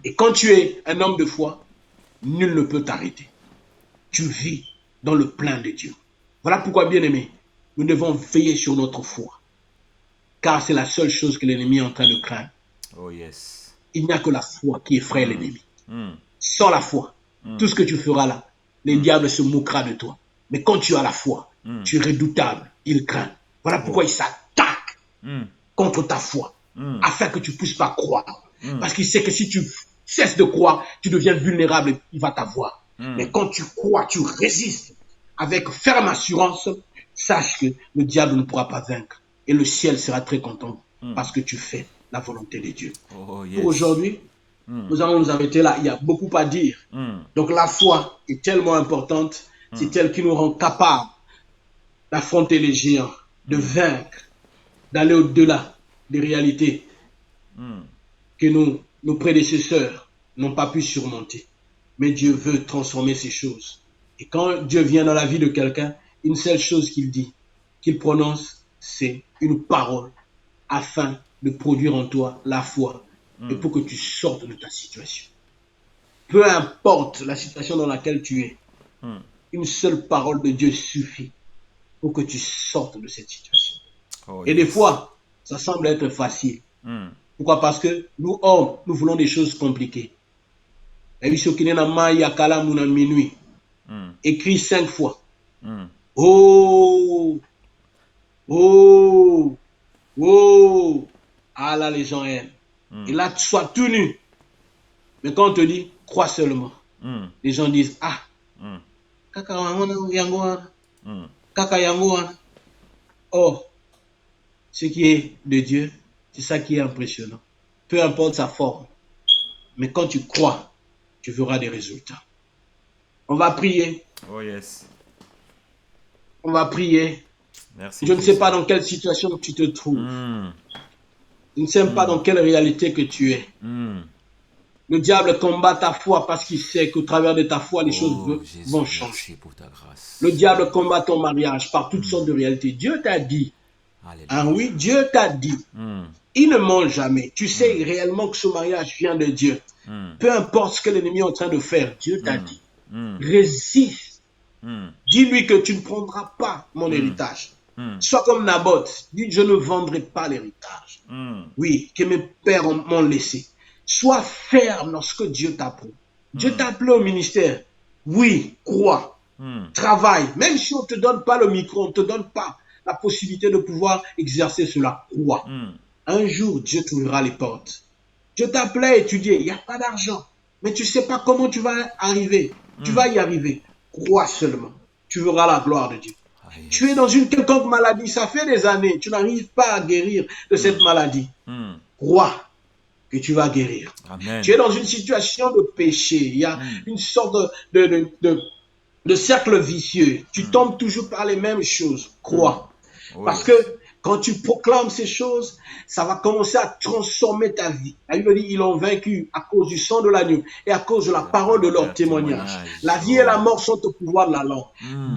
Et quand tu es un homme de foi, nul ne peut t'arrêter. Tu vis dans le plein de Dieu. Voilà pourquoi, bien aimé, nous devons veiller sur notre foi. Car c'est la seule chose que l'ennemi est en train de craindre. Oh yes. Il n'y a que la foi qui effraie l'ennemi. Sans la foi, tout ce que tu feras là, le diable se moquera de toi. Mais quand tu as la foi, tu es redoutable, il craint. Voilà pourquoi il s'attaque contre ta foi, afin que tu ne puisses pas croire. Parce qu'il sait que si tu cesses de croire, tu deviens vulnérable et il va t'avoir. Mais quand tu crois, tu résistes avec ferme assurance, sache que le diable ne pourra pas vaincre. Et le ciel sera très content parce que tu fais la volonté de Dieu. Oh, yes. Pour aujourd'hui, nous allons nous arrêter là. Il y a beaucoup à dire. Donc la foi est tellement importante. C'est elle qui nous rend capables d'affronter les géants, de vaincre, d'aller au-delà des réalités que nos prédécesseurs n'ont pas pu surmonter. Mais Dieu veut transformer ces choses. Et quand Dieu vient dans la vie de quelqu'un, une seule chose qu'il dit, qu'il prononce, c'est une parole afin de produire en toi la foi et pour que tu sortes de ta situation. Peu importe la situation dans laquelle tu es, une seule parole de Dieu suffit pour que tu sortes de cette situation. Oh, et des fois, ça semble être facile. Pourquoi? Parce que nous, hommes, nous voulons des choses compliquées. Écrit 5 fois. Oh, oh, oh. Ah là, les gens aiment. Et là, tu sois tout nu. Mais quand on te dit, crois seulement. Les gens disent, ah, kaka yangoa. Kaka yangoa. Or, Ce qui est de Dieu, c'est ça qui est impressionnant. Peu importe sa forme. Mais quand tu crois, tu verras des résultats. On va prier. Oh yes. On va prier. Merci. Je ne sais pas dans quelle situation tu te trouves. Je ne sais pas dans quelle réalité que tu es. Le diable combat ta foi parce qu'il sait qu'au travers de ta foi, les choses vont changer. Pour ta grâce. Le diable combat ton mariage par toutes sortes de réalités. Dieu t'a dit. Alléluia. Ah oui, Dieu t'a dit. Il ne ment jamais. Tu sais réellement que ce mariage vient de Dieu. Peu importe ce que l'ennemi est en train de faire, Dieu t'a dit. Résiste. Dis-lui que tu ne prendras pas mon héritage. Sois comme Naboth. Dis, je ne vendrai pas l'héritage. Oui, que mes pères m'ont laissé. Sois ferme dans ce que Dieu t'appelle. Dieu t'a appelé au ministère. Oui, crois. Travaille. Même si on ne te donne pas le micro, on ne te donne pas la possibilité de pouvoir exercer cela. Crois. Un jour, Dieu t'ouvrira les portes. Dieu t'a appelé à étudier. Il n'y a pas d'argent. Mais tu ne sais pas comment tu vas arriver. Tu vas y arriver. Crois seulement. Tu verras la gloire de Dieu. Tu es dans une quelconque maladie. Ça fait des années. Tu n'arrives pas à guérir de cette maladie. Crois que tu vas guérir. Amen. Tu es dans une situation de péché. Il y a une sorte de cercle vicieux. Tu tombes toujours par les mêmes choses. Crois. Parce que quand tu proclames ces choses, ça va commencer à transformer ta vie. La Bible dit, ils l'ont vaincu à cause du sang de l'agneau et à cause de la parole de leur témoignage. La vie et la mort sont au pouvoir de la langue.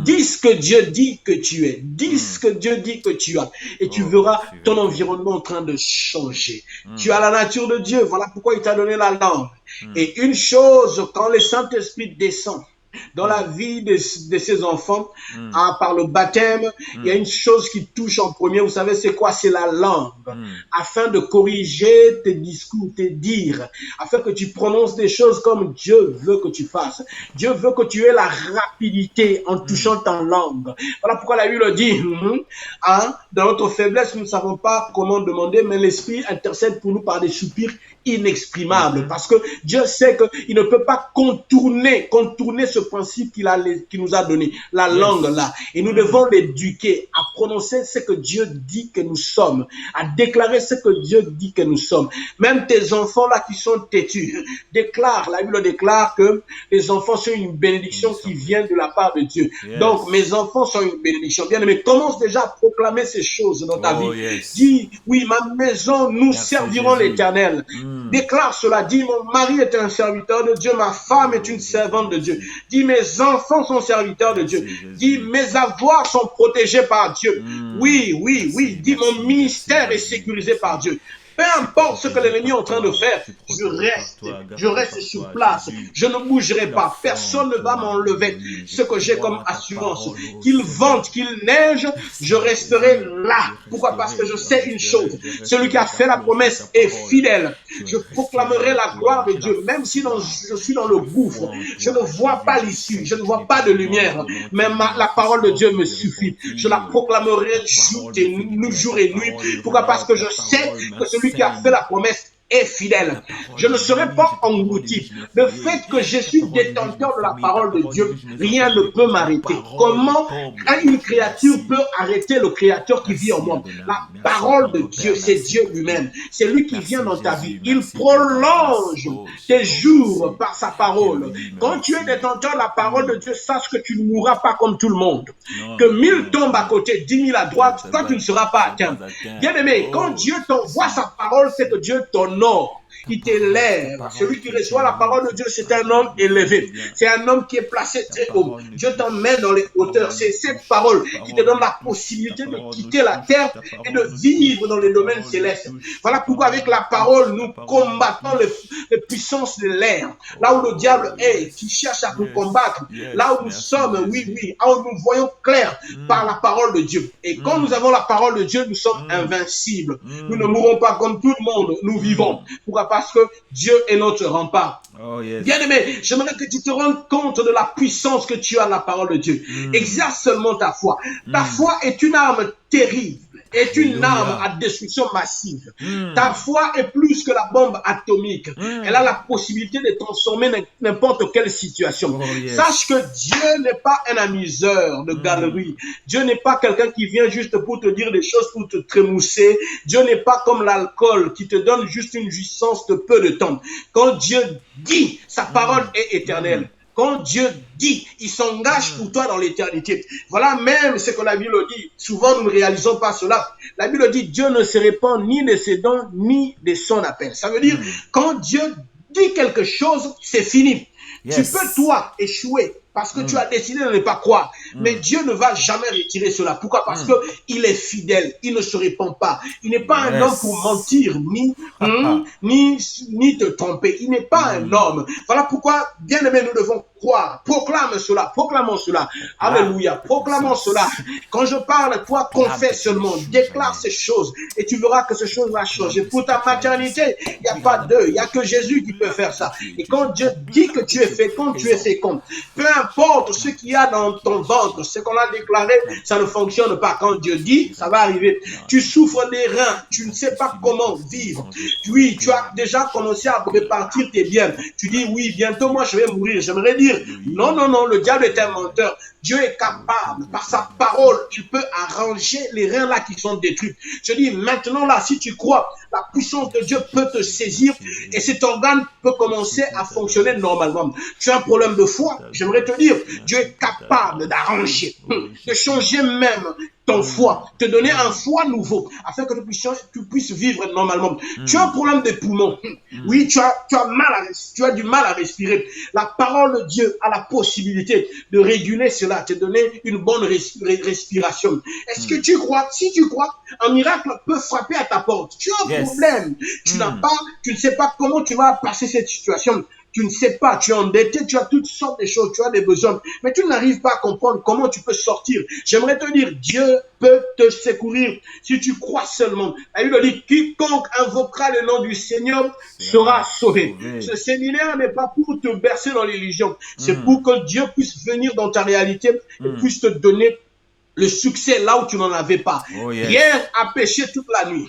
Dis ce que Dieu dit que tu es. Dis ce que Dieu dit que tu as. Et tu verras ton environnement en train de changer. Tu as la nature de Dieu. Voilà pourquoi il t'a donné la langue. Et une chose, quand le Saint-Esprit descend dans la vie de ces enfants, par le baptême, il y a une chose qui touche en premier. Vous savez, c'est quoi? C'est la langue. Afin de corriger tes discours, tes dires, afin que tu prononces des choses comme Dieu veut que tu fasses. Dieu veut que tu aies la rapidité en touchant ta langue. Voilà pourquoi la Bible dit, dans notre faiblesse, nous ne savons pas comment demander, mais l'Esprit intercède pour nous par des soupirs inexprimables. Parce que Dieu sait qu'il ne peut pas contourner ce principe qu'il nous a donné, la langue là. Et nous devons l'éduquer à prononcer ce que Dieu dit que nous sommes, à déclarer ce que Dieu dit que nous sommes. Même tes enfants là qui sont têtus, la Bible déclare que les enfants sont une bénédiction qui vient de la part de Dieu. Donc mes enfants sont une bénédiction. Bien aimé, commence déjà à proclamer ces choses dans ta vie. Dis, oui, ma maison, nous servirons l'Éternel. Déclare cela. Dis, mon mari est un serviteur de Dieu, ma femme est une servante de Dieu. Dis, mes enfants sont serviteurs de Dieu. Dis, mes avoirs sont protégés par Dieu. Oui. Dis, mon ministère est sécurisé par Dieu. Peu importe ce que l'ennemi est en train de faire, je reste sur place. Je ne bougerai pas. Personne ne va m'enlever ce que j'ai comme assurance. Qu'il vente, qu'il neige, je resterai là. Pourquoi? Parce que je sais une chose. Celui qui a fait la promesse est fidèle. Je proclamerai la gloire de Dieu, même si je suis dans le gouffre. Je ne vois pas l'issue. Je ne vois pas de lumière. Mais la parole de Dieu me suffit. Je la proclamerai jour et nuit. Pourquoi? Parce que je sais que celui qui a fait la promesse est fidèle. Je ne serai pas englouti. Le fait que je suis détenteur de la parole de Dieu, rien ne peut m'arrêter. Comment une créature peut arrêter le Créateur qui vit en moi? La parole de Dieu, c'est Dieu lui-même. C'est lui qui vient dans ta vie. Il prolonge tes jours par sa parole. Quand tu es détenteur de la parole de Dieu, sache que tu ne mourras pas comme tout le monde. Que 1000 tombent à côté, 10 000 à droite, toi tu ne seras pas atteint. Bien aimé, quand Dieu t'envoie sa parole, c'est que Dieu t'honore. Il t'élève. Celui qui reçoit la parole de Dieu, c'est un homme élevé. C'est un homme qui est placé très haut. Dieu t'emmène dans les hauteurs. C'est cette parole qui te donne la possibilité de quitter la terre et de vivre dans les domaines célestes. Voilà pourquoi avec la parole, nous combattons les puissances de l'air. Là où le diable est, qui cherche à nous combattre. Là où nous sommes, là où nous voyons clair par la parole de Dieu. Et quand nous avons la parole de Dieu, nous sommes invincibles. Nous ne mourrons pas comme tout le monde. Nous vivons. Pourquoi? Parce que Dieu est notre rempart. Bien aimé, j'aimerais que tu te rendes compte de la puissance que tu as dans la parole de Dieu. Exerce seulement ta foi. Ta foi est une arme terrible. est une arme à destruction massive. Ta foi est plus que la bombe atomique. Elle a la possibilité de transformer n'importe quelle situation. Sache que Dieu n'est pas un amuseur de galerie. Dieu n'est pas quelqu'un qui vient juste pour te dire des choses, pour te trémousser. Dieu n'est pas comme l'alcool qui te donne juste une jouissance de peu de temps. Quand Dieu dit, sa parole est éternelle. Quand Dieu dit, il s'engage pour toi dans l'éternité. Voilà même ce que la Bible dit. Souvent, nous ne réalisons pas cela. La Bible dit, Dieu ne se répand ni de ses dons, ni de son appel. Ça veut dire, quand Dieu dit quelque chose, c'est fini. Tu peux, toi, échouer parce que tu as décidé de ne pas croire. Mais Dieu ne va jamais retirer cela. Pourquoi? Parce que il est fidèle. Il ne se répand pas. Il n'est pas un homme pour mentir, ni te tromper. Il n'est pas un homme. Voilà pourquoi, bien aimé, nous devons croire. Proclame cela. Proclamons cela. Alléluia. Proclamons cela. Quand je parle, toi, confesse seulement. Déclare ces choses. Et tu verras que ces choses vont changer. Pour ta maternité, il n'y a pas d'eux. Il n'y a que Jésus qui peut faire ça. Et quand Dieu dit que tu es fécond, tu es fécond. Peu importe ce qu'il y a dans ton ventre, ce qu'on a déclaré, ça ne fonctionne pas. Quand Dieu dit, ça va arriver. Tu souffres des reins, tu ne sais pas comment vivre. Oui, tu as déjà commencé à répartir tes biens. Tu dis, oui, bientôt moi je vais mourir. J'aimerais dire, non, non, non, le diable est un menteur. Dieu est capable, par sa parole, tu peux arranger les reins là qui sont détruits. Je dis, maintenant là, si tu crois, la puissance de Dieu peut te saisir et cet organe peut commencer à fonctionner normalement. Tu as un problème de foi, j'aimerais te dire, Dieu est capable d'arranger, de changer même ton foie, te donner un foie nouveau, afin que tu puisses vivre normalement. Tu as un problème de poumons. Oui, tu as du mal à respirer. La parole de Dieu a la possibilité de réguler cela, te donner une bonne respiration. Est-ce que tu crois? Si tu crois, un miracle peut frapper à ta porte. Tu as un problème. Tu ne sais pas comment tu vas passer cette situation. Tu ne sais pas, tu es endetté, tu as toutes sortes de choses, tu as des besoins, mais tu n'arrives pas à comprendre comment tu peux sortir. J'aimerais te dire, Dieu peut te secourir si tu crois seulement. La Bible dit, quiconque invoquera le nom du Seigneur sera sauvé. Ce séminaire n'est pas pour te bercer dans l'illusion, c'est pour que Dieu puisse venir dans ta réalité et puisse te donner le succès là où tu n'en avais pas. Pierre a péché toute la nuit.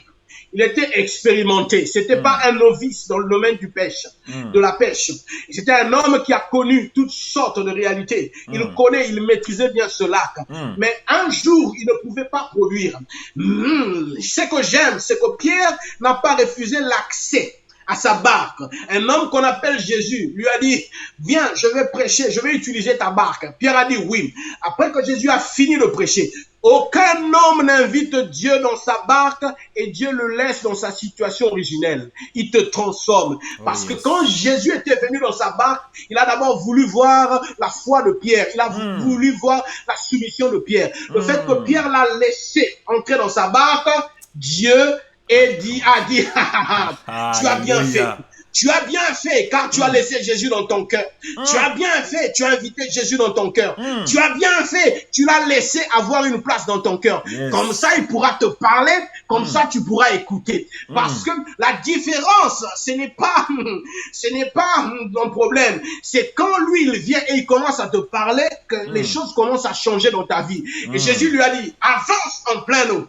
Il était expérimenté. C'était pas un novice dans le domaine du pêche, de la pêche. C'était un homme qui a connu toutes sortes de réalités. Il connaît, il maîtrisait bien ce lac. Mais un jour, il ne pouvait pas produire. Ce que j'aime, c'est que Pierre n'a pas refusé l'accès à sa barque. Un homme qu'on appelle Jésus lui a dit, viens, je vais prêcher, je vais utiliser ta barque. Pierre a dit oui. Après que Jésus a fini de prêcher, aucun homme n'invite Dieu dans sa barque et Dieu le laisse dans sa situation originelle. Il te transforme. Parce que quand Jésus était venu dans sa barque, il a d'abord voulu voir la foi de Pierre. Il a voulu voir la soumission de Pierre. Le fait que Pierre l'a laissé entrer dans sa barque, Dieu a dit, tu as bien fait. Tu as bien fait car tu as laissé Jésus dans ton cœur. Tu as bien fait, tu as invité Jésus dans ton cœur. Tu as bien fait, tu l'as laissé avoir une place dans ton cœur. Comme ça, il pourra te parler, comme ça, tu pourras écouter. Parce que la différence, ce n'est pas un problème. C'est quand lui, il vient et il commence à te parler que les choses commencent à changer dans ta vie. Et Jésus lui a dit, avance en plein eau.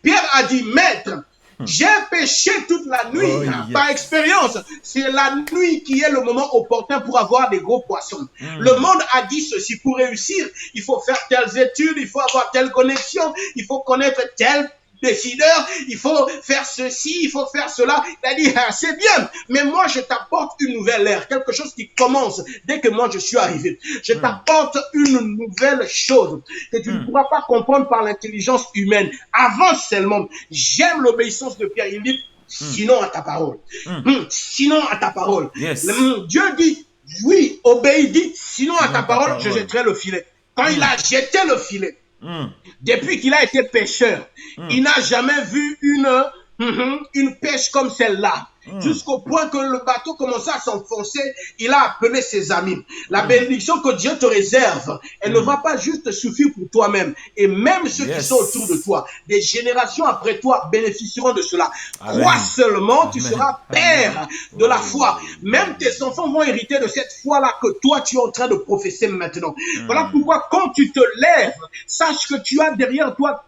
Pierre a dit, maître, j'ai péché toute la nuit, par expérience. C'est la nuit qui est le moment opportun pour avoir des gros poissons. Le monde a dit ceci, pour réussir, il faut faire telles études, il faut avoir telle connexion, il faut connaître tel décideur, il faut faire ceci, il faut faire cela. Il a dit, c'est bien, mais moi je t'apporte une nouvelle ère, quelque chose qui commence dès que moi je suis arrivé. Je t'apporte une nouvelle chose que tu ne pourras pas comprendre par l'intelligence humaine. Avance seulement. J'aime l'obéissance de Pierre. Il dit, sinon à ta parole. Sinon à ta parole. Dieu dit, oui, obéis, dit, sinon à ta parole, je jetterai le filet. Quand il a jeté le filet, depuis qu'il a été pêcheur, il n'a jamais vu une pêche comme celle-là. Jusqu'au point que le bateau commençait à s'enfoncer, il a appelé ses amis. La bénédiction que Dieu te réserve, elle ne va pas juste suffire pour toi-même. Et même ceux qui sont autour de toi, des générations après toi bénéficieront de cela. Crois seulement, tu seras père de la foi. Même tes enfants vont hériter de cette foi-là que toi, tu es en train de professer maintenant. Voilà pourquoi quand tu te lèves, sache que tu as derrière toi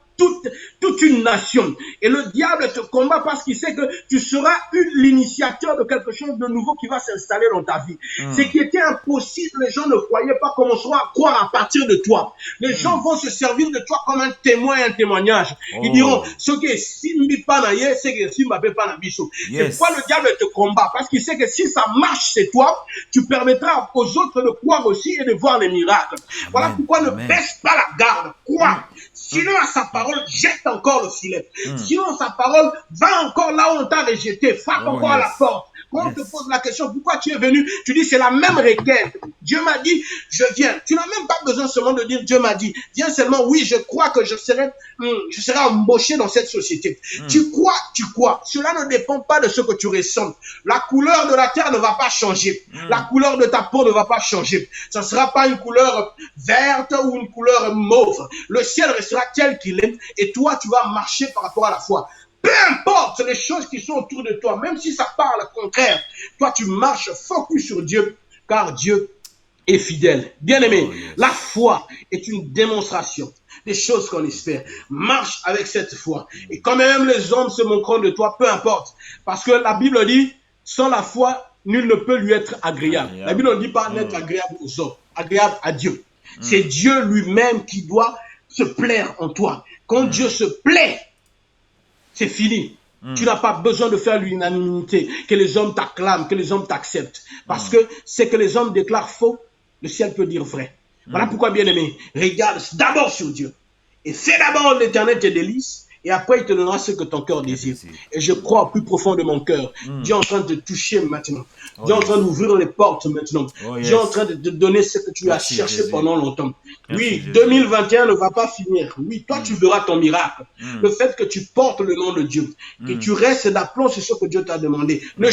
toute une nation. Et le diable te combat parce qu'il sait que tu seras l'initiateur de quelque chose de nouveau qui va s'installer dans ta vie. Ce qui était impossible, les gens ne croyaient pas, commenceront à croire à partir de toi. Les gens vont se servir de toi comme un témoin et un témoignage. Ils diront, ce qui est Simbi Panaye, c'est que Simbabe Panabiso. C'est pourquoi le diable te combat, parce qu'il sait que si ça marche chez toi, tu permettras aux autres de croire aussi et de voir les miracles. Voilà pourquoi ne baisse pas la garde, crois. Sinon, à sa parole, jette encore le filet. Sinon, sa parole, va encore là où on t'a rejeté, frappe encore à la porte. Quand on te pose la question, pourquoi tu es venu? Tu dis, c'est la même requête. Dieu m'a dit, je viens. Tu n'as même pas besoin seulement de dire, Dieu m'a dit. Viens seulement, oui, je crois que je serai embauché dans cette société. Tu crois. Cela ne dépend pas de ce que tu ressens. La couleur de la terre ne va pas changer. La couleur de ta peau ne va pas changer. Ça ne sera pas une couleur verte ou une couleur mauve. Le ciel restera tel qu'il est et toi, tu vas marcher par rapport à la foi. Peu importe les choses qui sont autour de toi, même si ça parle contraire, toi tu marches focus sur Dieu, car Dieu est fidèle. Bien-aimé, la foi est une démonstration des choses qu'on espère. Marche avec cette foi. Et quand même les hommes se moqueront de toi, peu importe. Parce que la Bible dit, sans la foi, nul ne peut lui être agréable. La Bible ne dit pas n'être agréable aux hommes, agréable à Dieu. C'est Dieu lui-même qui doit se plaire en toi. Quand Dieu se plaît, c'est fini. Tu n'as pas besoin de faire l'unanimité, que les hommes t'acclament, que les hommes t'acceptent. Parce que c'est que les hommes déclarent faux, le ciel peut dire vrai. Voilà pourquoi, bien-aimé, regarde d'abord sur Dieu. Et fais d'abord l'Éternel tes délices, et après il te donnera ce que ton cœur désire. Et je crois au plus profond de mon cœur, Dieu est en train de te toucher maintenant. Dieu est en train d'ouvrir les portes maintenant. Dieu est en train de te donner ce que tu as cherché pendant longtemps. Oui, 2021 ne va pas finir. Oui, toi tu verras ton miracle. Le fait que tu portes le nom de Dieu, que tu restes d'aplomb sur ce que Dieu t'a demandé. Ne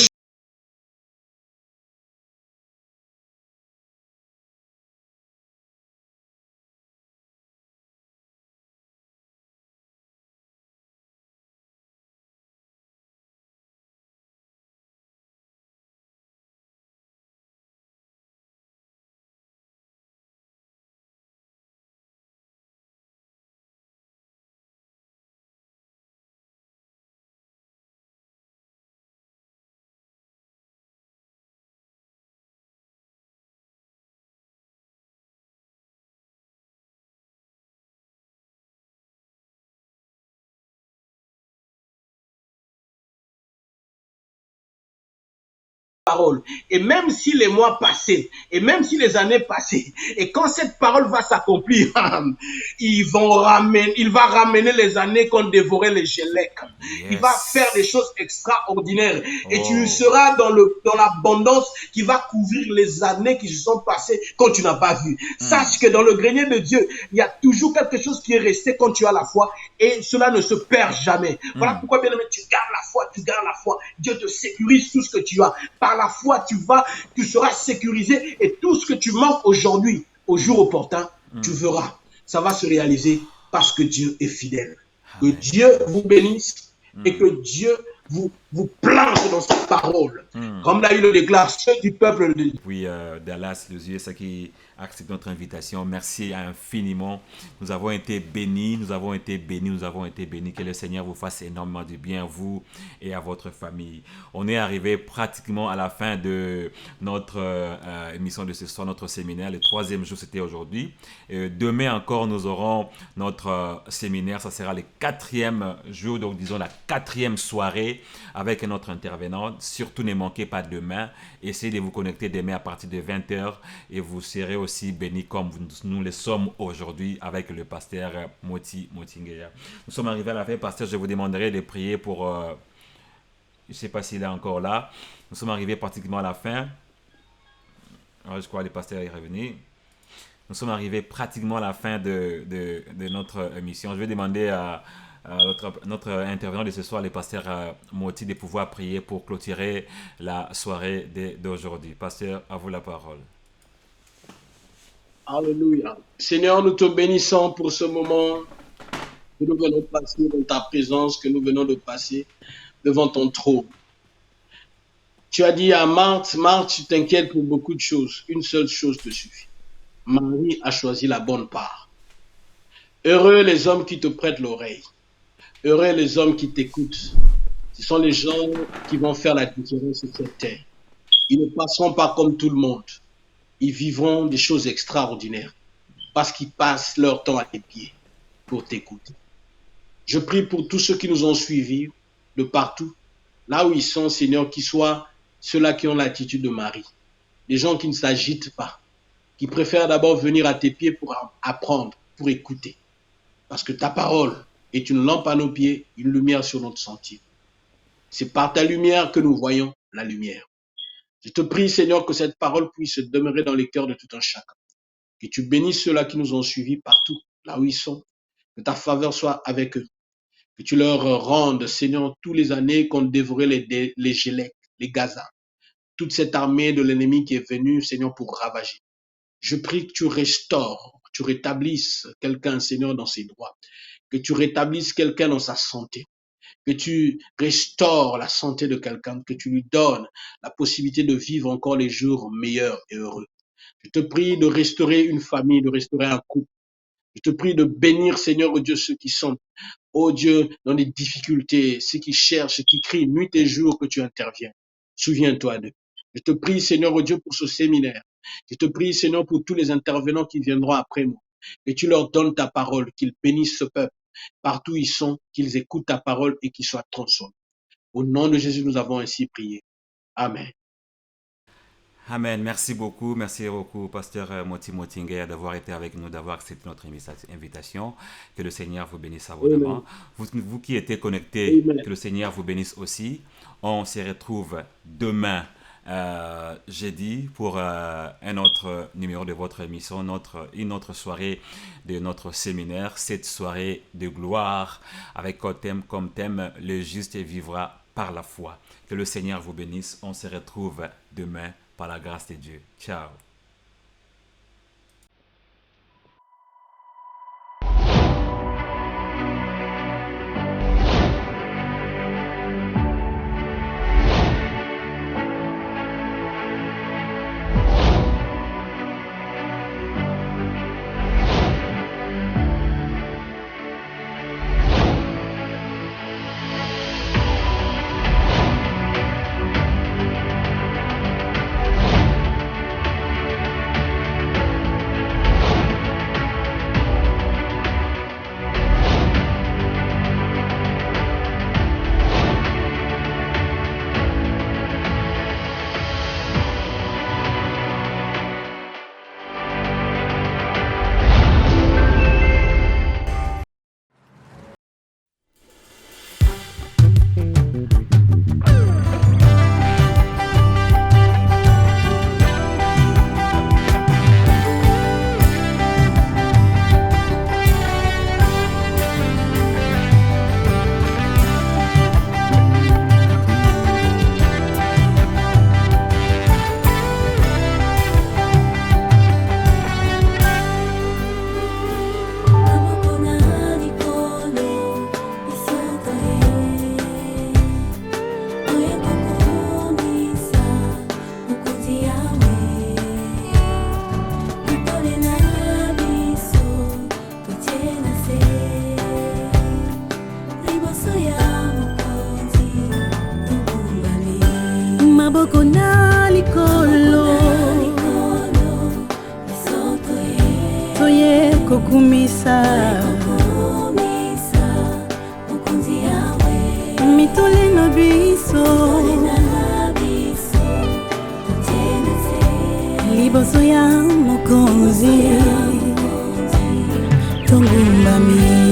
parole. Et même si les mois passaient, et même si les années passaient, et quand cette parole va s'accomplir, il va ramener les années qu'on dévorait les gélèques. Il va faire des choses extraordinaires. Et tu seras dans l'abondance qui va couvrir les années qui se sont passées quand tu n'as pas vu. Sache que dans le grenier de Dieu, il y a toujours quelque chose qui est resté quand tu as la foi, et cela ne se perd jamais. Voilà pourquoi, bien aimé, tu gardes la foi. Dieu te sécurise tout ce que tu as. Par la foi, tu seras sécurisé, et tout ce que tu manques aujourd'hui, au jour opportun, tu verras. Ça va se réaliser parce que Dieu est fidèle. Que Dieu vous bénisse et que Dieu vous plante dans sa parole. Comme là, il le déclare, ceux du peuple de Dieu. Oui, Dallas, les USA qui acceptent notre invitation, merci infiniment. Nous avons été bénis. Que le Seigneur vous fasse énormément de bien, vous et à votre famille. On est arrivé pratiquement à la fin de notre émission de ce soir, notre séminaire. Le 3e jour, c'était aujourd'hui. Demain encore, nous aurons notre séminaire. Ça sera le 4e jour, donc disons la 4e soirée avec notre intervenant. Surtout ne manquez pas demain. Essayez de vous connecter demain à partir de 20h et vous serez aussi bénis comme nous le sommes aujourd'hui avec le pasteur Moti Motingeya. Nous sommes arrivés à la fin, pasteur. Je vous demanderai de prier pour... je ne sais pas s'il est encore là. Nous sommes arrivés pratiquement à la fin. Alors, je crois que le pasteur est revenu. Nous sommes arrivés pratiquement à la fin de notre émission. Je vais demander à notre intervenant de ce soir, le pasteur Moti, de pouvoir prier pour clôturer la soirée d'aujourd'hui. Pasteur, à vous la parole. Alléluia. Seigneur, nous te bénissons pour ce moment que nous venons de passer dans ta présence, que nous venons de passer devant ton trône. Tu as dit à Marthe, tu t'inquiètes pour beaucoup de choses. Une seule chose te suffit. Marie a choisi la bonne part. Heureux les hommes qui te prêtent l'oreille. Heureux les hommes qui t'écoutent. Ce sont les gens qui vont faire la différence sur cette terre. Ils ne passeront pas comme tout le monde. Ils vivront des choses extraordinaires parce qu'ils passent leur temps à tes pieds pour t'écouter. Je prie pour tous ceux qui nous ont suivis de partout, là où ils sont, Seigneur, qu'ils soient ceux-là qui ont l'attitude de Marie. Des gens qui ne s'agitent pas, qui préfèrent d'abord venir à tes pieds pour apprendre, pour écouter. Parce que ta parole est une lampe à nos pieds, une lumière sur notre sentier. C'est par ta lumière que nous voyons la lumière. Je te prie, Seigneur, que cette parole puisse demeurer dans les cœurs de tout un chacun. Que tu bénisses ceux-là qui nous ont suivis partout, là où ils sont. Que ta faveur soit avec eux. Que tu leur rendes, Seigneur, tous les années qu'on dévorait les Gélèques, les Gaza, toute cette armée de l'ennemi qui est venue, Seigneur, pour ravager. Je prie que tu restaures, que tu rétablisses quelqu'un, Seigneur, dans ses droits, que tu rétablisses quelqu'un dans sa santé, que tu restaures la santé de quelqu'un, que tu lui donnes la possibilité de vivre encore les jours meilleurs et heureux. Je te prie de restaurer une famille, de restaurer un couple. Je te prie de bénir, Seigneur, oh Dieu, ceux qui sont, oh Dieu, dans des difficultés, ceux qui cherchent, qui crient nuit et jour que tu interviens. Souviens-toi d'eux. Je te prie, Seigneur, oh Dieu, pour ce séminaire. Je te prie, Seigneur, pour tous les intervenants qui viendront après moi. Que tu leur donnes ta parole, qu'ils bénissent ce peuple. Partout où ils sont, qu'ils écoutent ta parole et qu'ils soient transformés. Au nom de Jésus, nous avons ainsi prié. Amen. Amen. Merci beaucoup, Pasteur Moti Motingue, d'avoir été avec nous, d'avoir accepté notre invitation. Que le Seigneur vous bénisse abondamment. Vous qui êtes connectés, Amen. que le Seigneur vous bénisse aussi. On se retrouve demain, jeudi, pour un autre numéro de votre émission, une autre soirée de notre séminaire, cette soirée de gloire, avec comme thème, le juste vivra par la foi. Que le Seigneur vous bénisse. On se retrouve demain par la grâce de Dieu. Ciao. maboko na likolo toye kokumisa mitole na biso liboso ya mokonzi tongumbami.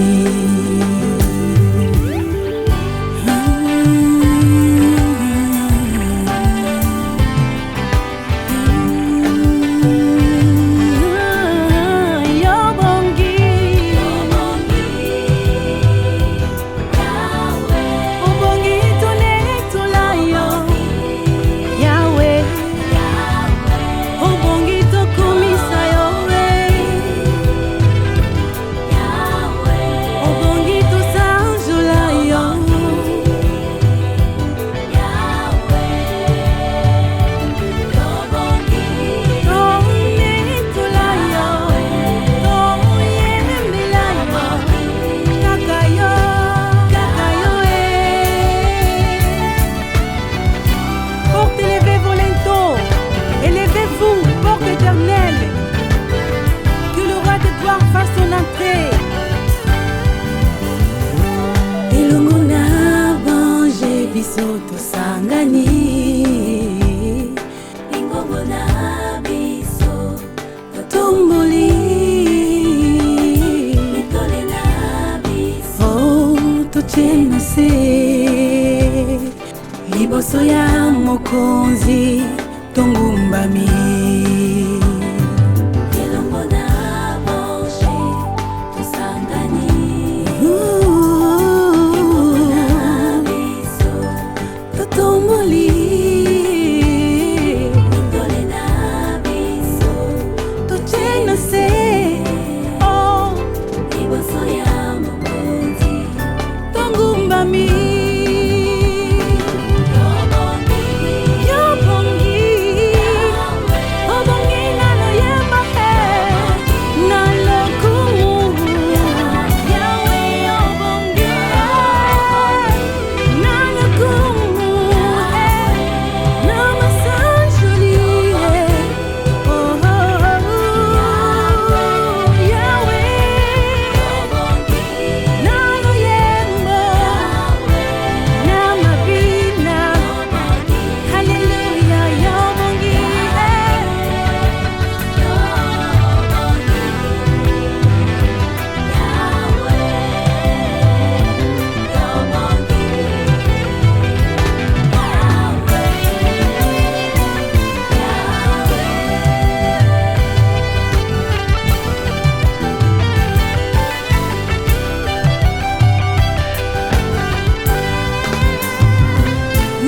nani Lingongo na biso Totumboli Mitole na biso Tochena se Liboso ya mokonzi Tongumbami Elongo na boshe Tosangani Lingongo na biso Totumboli Mitole na biso Tochena se Liboso ya mokonzi Tongumbami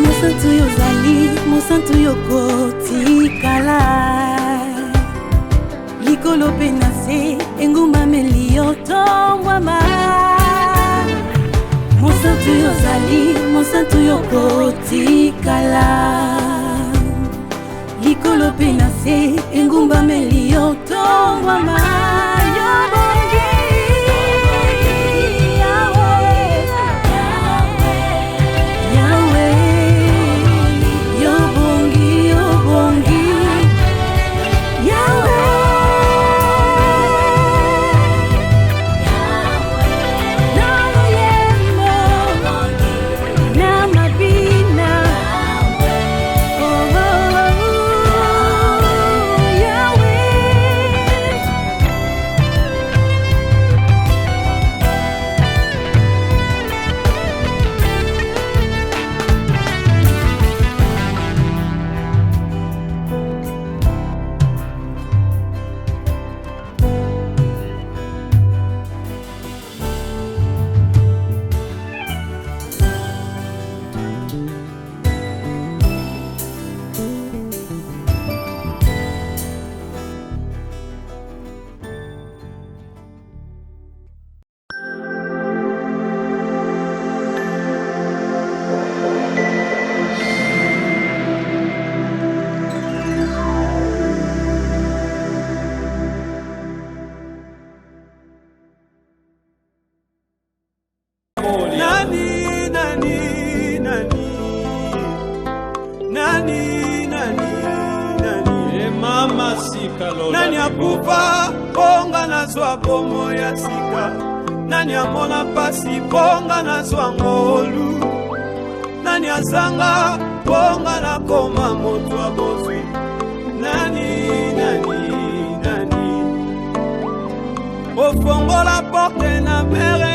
Mosantu yozali, mosantu yokotikala Likolo penase, engumba melio tongwama Mosantu yozali, mosantu yokotikala Likolo penase, engumba melio tongwama Nani akufa ponga na zwa bomo ya sika Nani amona pasi ponga na zwa ngolu Nani azanga ponga na koma moto abozwi Nani Ofongola porte na mere